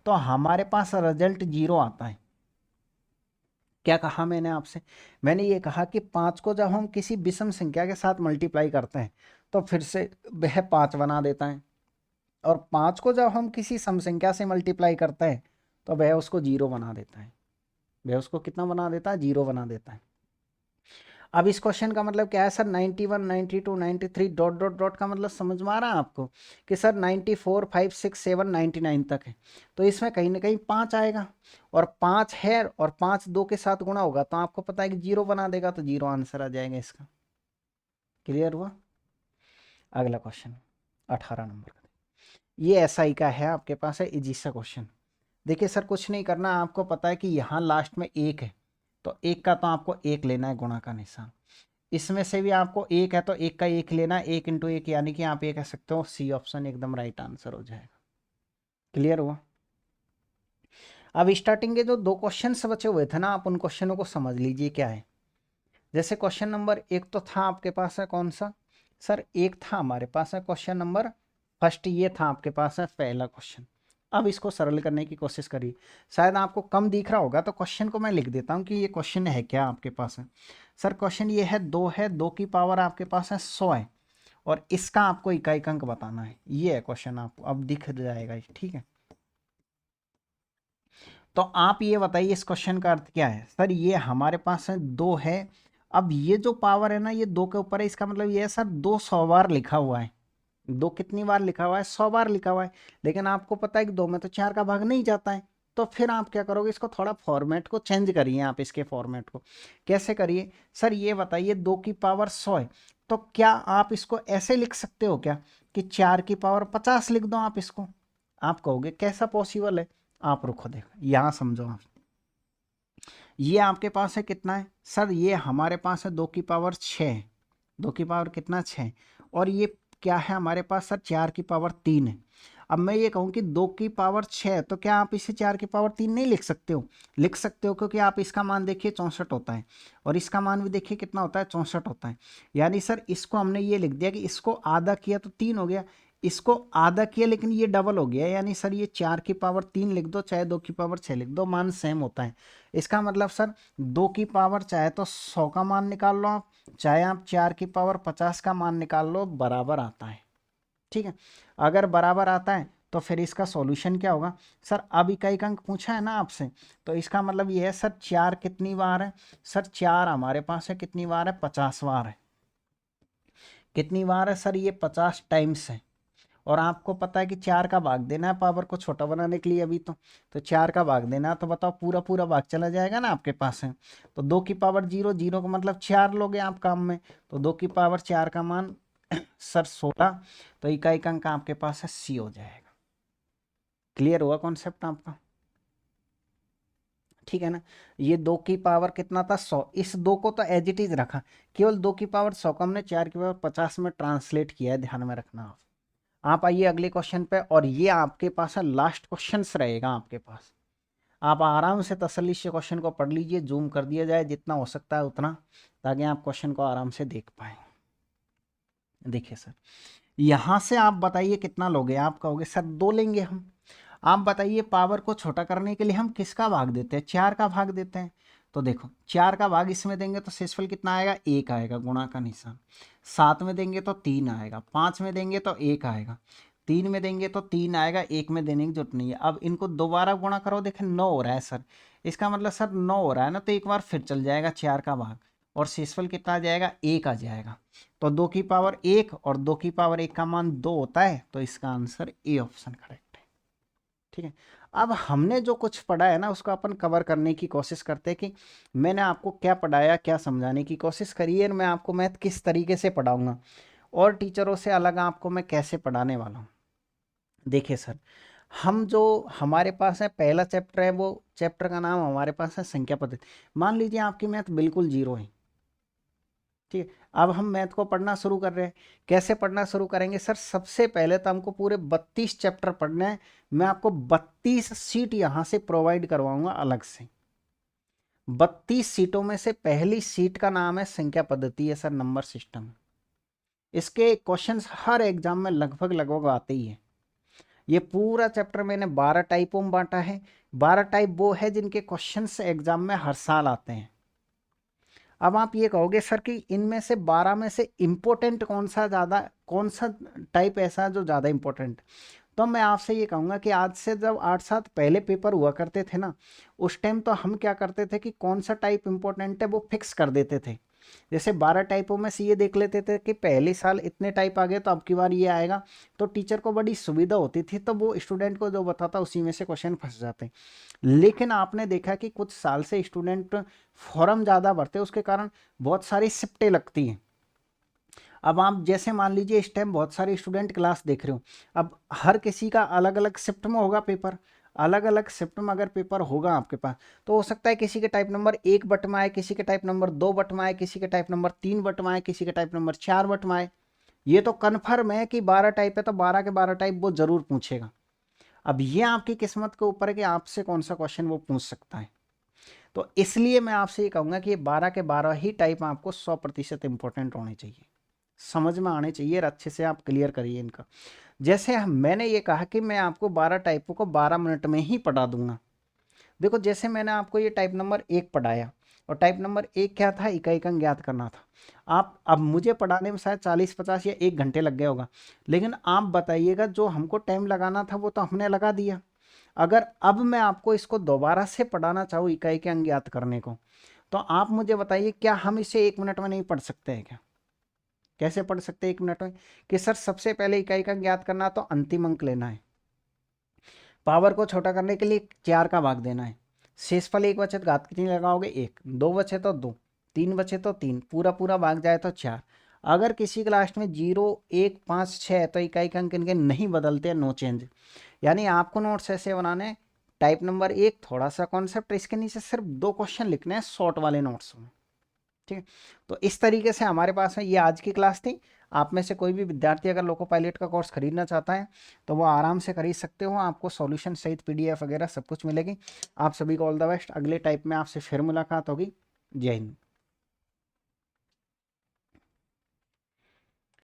तो हमारे पास रिजल्ट 0 आता है। क्या कहा मैंने आपसे? मैंने ये कहा कि 5 को जब हम किसी विषम संख्या के साथ मल्टीप्लाई करते हैं तो फिर से वह 5 बना देता है, और 5 को जब हम किसी सम संख्या से मल्टीप्लाई करते हैं तो वह उसको 0 बना देता है। वह उसको कितना बना देता है? 0 बना देता है। अब इस क्वेश्चन का मतलब क्या है सर? 91, 92, 93 डॉट डॉट डॉट का मतलब समझ में आ रहा है आपको कि सर 94, 5, 6, 7, 99 तक है, तो इसमें कहीं ना कहीं 5 आएगा, और 5 है और 5 2 के साथ गुणा होगा तो आपको पता है कि 0 बना देगा, तो 0 आंसर आ जाएगा इसका। क्लियर हुआ? अगला क्वेश्चन 18 नंबर का, ये एसआई का है, आपके पास है इजी सा क्वेश्चन। देखिए सर कुछ नहीं करना, आपको पता है कि यहाँ लास्ट में 1 है, तो 1 का तो आपको 1 लेना है गुणा का निशान। इसमें से भी आपको 1 है तो 1 का 1 लेना, 1 इंटू 1, यानी कि आप ये कह सकते हो सी ऑप्शन एकदम राइट आंसर हो जाएगा। क्लियर हुआ? अब स्टार्टिंग के जो 2 क्वेश्चन बचे हुए थे ना, आप उन क्वेश्चनों को समझ लीजिए क्या है। जैसे क्वेश्चन नंबर 1 तो था आपके पास है कौन सा सर? एक था हमारे पास है क्वेश्चन नंबर फर्स्ट, ये था आपके पास है पहला क्वेश्चन। अब इसको सरल करने की कोशिश करिए, शायद आपको कम दिख रहा होगा तो क्वेश्चन को मैं लिख देता हूँ कि ये क्वेश्चन है क्या आपके पास है। सर क्वेश्चन ये है 2 है, 2 की पावर आपके पास है 100 है, और इसका आपको इकाई अंक बताना है। ये है क्वेश्चन, आपको अब दिख जाएगा, ठीक है। तो आप ये बताइए इस क्वेश्चन का अर्थ क्या है? सर ये हमारे पास है 2 है, अब ये जो पावर है ना ये 2 के ऊपर है, इसका मतलब ये है सर 2 100 बार लिखा हुआ है। 2 कितनी बार लिखा हुआ है? 100 बार लिखा हुआ है, लेकिन आपको पता है कि 2 में तो 4 का भाग नहीं जाता है। तो फिर आप क्या करोगे? इसको थोड़ा फॉर्मेट को चेंज करिए, आप इसके फॉर्मेट को कैसे करिए? सर ये बताइए 2 की पावर 100 है, तो क्या आप इसको ऐसे लिख सकते हो क्या कि 4 की पावर 50 लिख दो आप इसको? आप कहोगे कैसा पॉसिबल है? आप रुको, देखो यहाँ समझो आप। ये आपके पास है कितना है सर? ये हमारे पास है 2 की पावर 6, 2 की पावर कितना? 6, और ये क्या है हमारे पास सर? 4 की पावर 3 है। अब मैं ये कहूँ कि 2 की पावर 6, तो क्या आप इसे 4 की पावर 3 नहीं लिख सकते हो? लिख सकते हो, क्योंकि आप इसका मान देखिए 64 होता है, और इसका मान भी देखिए कितना होता है? 64 होता है। यानी सर इसको हमने ये लिख दिया कि इसको आधा किया तो 3 हो गया, इसको आधा किया लेकिन ये डबल हो गया, यानी सर ये 4 की पावर 3 लिख दो चाहे 2 की पावर 6 लिख दो, मान सेम होता है। इसका मतलब सर 2 की पावर चाहे तो 100 का मान निकाल लो आप, चाहे आप 4 की पावर 50 का मान निकाल लो, बराबर आता है। ठीक है, अगर बराबर आता है तो फिर इसका सॉल्यूशन क्या होगा? सर अब इकाई अंक पूछा है ना आपसे, तो इसका मतलब ये है सर 4 कितनी बार है? सर 4 हमारे पास है कितनी बार है? 50 बार है। कितनी बार है सर? ये 50 टाइम्स है, और आपको पता है कि 4 का भाग देना है पावर को छोटा बनाने के लिए अभी तो 4 का भाग देना है, तो बताओ पूरा पूरा भाग चला जाएगा ना आपके पास है। तो 2 की पावर 0, 0 का मतलब 4 लोगे आप काम में, तो 2 की पावर 4 का मान सर 16, तो इकाई अंक आपके पास है सी हो जाएगा। क्लियर हुआ कॉन्सेप्ट आपका? ठीक है ना? ये 2 की पावर कितना था? 100, इस 2 को तो एज इट इज रखा, केवल 2 की पावर 100 को हमने 4 की पावर 50 में ट्रांसलेट किया है, ध्यान में रखना आप आइए अगले क्वेश्चन पे, और ये आपके पास है लास्ट क्वेश्चंस रहेगा आपके पास। आप आराम से तसल्ली से क्वेश्चन को पढ़ लीजिए, जूम कर दिया जाए जितना हो सकता है उतना, ताकि आप क्वेश्चन को आराम से देख पाए। देखिए सर, यहाँ से आप बताइए कितना लोगे? आप कहोगे सर 2 लेंगे हम। आप बताइए पावर को छोटा करने के लिए हम किसका भाग देते हैं? 4 का भाग देते हैं। तो देखो 4 का भाग इसमें देंगे तो शेषफल कितना आएगा? 1 आएगा, गुणा का निशान। 7 में देंगे तो 3 आएगा, 5 में देंगे तो 1 आएगा, 3 में देंगे तो 3 आएगा, 1 में देने की जरूरत नहीं है। अब इनको दोबारा गुणा करो, देखें 9 हो रहा है सर, इसका मतलब सर 9 हो रहा है ना, तो एक बार फिर चल जाएगा 4 का भाग, और शेषफल कितना आ जाएगा? 1 आ जाएगा। तो 2 की पावर 1 और 2 की पावर 1 का मान 2 होता है, तो इसका आंसर ए ऑप्शन करेक्ट है। ठीक है, अब हमने जो कुछ पढ़ा है ना उसको अपन कवर करने की कोशिश करते हैं कि मैंने आपको क्या पढ़ाया, क्या समझाने की कोशिश करी है, मैं आपको मैथ किस तरीके से पढ़ाऊंगा, और टीचरों से अलग आपको मैं कैसे पढ़ाने वाला हूँ। देखिए सर, हम जो हमारे पास है पहला चैप्टर है, वो चैप्टर का नाम हमारे पास है संख्या पद्धति। मान लीजिए आपकी मैथ बिल्कुल 0 है, ठीक है। अब हम मैथ को पढ़ना शुरू कर रहे हैं। कैसे पढ़ना शुरू करेंगे सर? सबसे पहले तो हमको पूरे 32 चैप्टर पढ़ने हैं। मैं आपको 32 सीट यहाँ से प्रोवाइड करवाऊंगा अलग से। 32 सीटों में से पहली सीट का नाम है संख्या पद्धति है सर, नंबर सिस्टम। इसके क्वेश्चंस हर एग्जाम में लगभग लगभग आते ही है। ये पूरा चैप्टर मैंने 12 टाइपों में बांटा है। 12 टाइप वो है जिनके क्वेश्चंस एग्जाम में हर साल आते हैं। अब आप ये कहोगे सर कि इनमें से 12 में से इम्पोर्टेंट कौन सा टाइप ऐसा है जो ज़्यादा इम्पोर्टेंट। तो मैं आपसे ये कहूँगा कि आज से जब 8 साल पहले पेपर हुआ करते थे ना, उस टाइम तो हम क्या करते थे कि कौन सा टाइप इम्पोर्टेंट है वो फिक्स कर देते थे। जैसे 12 टाइपों में से ये देख लेते थे कि पहले साल इतने टाइप आ गए तो अब की बार ये आएगा, तो टीचर को बड़ी सुविधा होती थी, तो वो स्टूडेंट को जो बताता उसी में से क्वेश्चन फंस जाते। लेकिन आपने देखा कि कुछ साल से स्टूडेंट फॉर्म ज़्यादा भरते, उसके कारण बहुत सारी शिफ्टें लगती हैं। अब आप जैसे मान लीजिए इस टाइम बहुत सारे स्टूडेंट क्लास देख रहे हो, अब हर किसी का अलग अलग शिफ्ट में होगा पेपर, अलग अलग शिफ्ट में अगर पेपर होगा आपके पास, तो हो सकता है किसी के टाइप नंबर 1 बट में आए, किसी के टाइप नंबर 2 बट में आए, किसी के टाइप नंबर 3 बट में आए, किसी के टाइप नंबर 4 बट में आए। ये तो कन्फर्म है कि 12 टाइप है तो 12 के 12 टाइप वो जरूर पूछेगा। अब ये आपकी किस्मत के ऊपर है कि आपसे कौन सा क्वेश्चन वो पूछ सकता है। तो इसलिए मैं आपसे ये कहूँगा कि ये 12 के 12 ही टाइप आपको 100% इंपॉर्टेंट होने चाहिए, समझ में आने चाहिए और अच्छे से आप क्लियर करिए इनका। जैसे मैंने ये कहा कि मैं आपको 12 टाइपों को 12 मिनट में ही पढ़ा दूंगा। देखो जैसे मैंने आपको ये टाइप नंबर 1 पढ़ाया, और टाइप नंबर 1 क्या था, इकाई अंक ज्ञात करना था। आप अब मुझे पढ़ाने में शायद 40-50 या 1 घंटे लग गया होगा, लेकिन आप बताइएगा जो हमको टाइम लगाना था वो तो हमने लगा दिया। अगर अब मैं आपको इसको दोबारा से पढ़ाना चाहूँ इकाई के अंक ज्ञात करने को, तो आप मुझे बताइए क्या हम इसे 1 मिनट में नहीं पढ़ सकते हैं क्या? कैसे पढ़ सकते हैं 1 मिनट में? कि सर सबसे पहले इकाई का ज्ञात करना तो अंतिम अंक लेना है, पावर को छोटा करने के लिए 4 का भाग देना है, शेषफल 1 बचे तो घात कितनी लगाओगे 1, 2 बचे तो 2, 3 बचे तो 3, पूरा पूरा भाग जाए तो 4। अगर किसी के लास्ट में 0, 1, 5, 6 है तो इकाई का अंक इनके नहीं बदलते, नो चेंज। यानी आपको नोट्स ऐसे बनाने, टाइप नंबर 1 थोड़ा सा कॉन्सेप्ट, इसके नीचे सिर्फ 2 क्वेश्चन लिखने हैं शॉर्ट वाले नोट्स में। ठीक है, तो इस तरीके से हमारे पास में ये आज की क्लास थी। आप में से कोई भी विद्यार्थी अगर लोको पायलट का कोर्स खरीदना चाहता है तो वो आराम से खरीद सकते हो, आपको सॉल्यूशन सहित पीडीएफ वगैरह सब कुछ मिलेगी। आप सभी को ऑल द बेस्ट। अगले टाइप में आपसे फिर मुलाकात होगी। जय हिंद।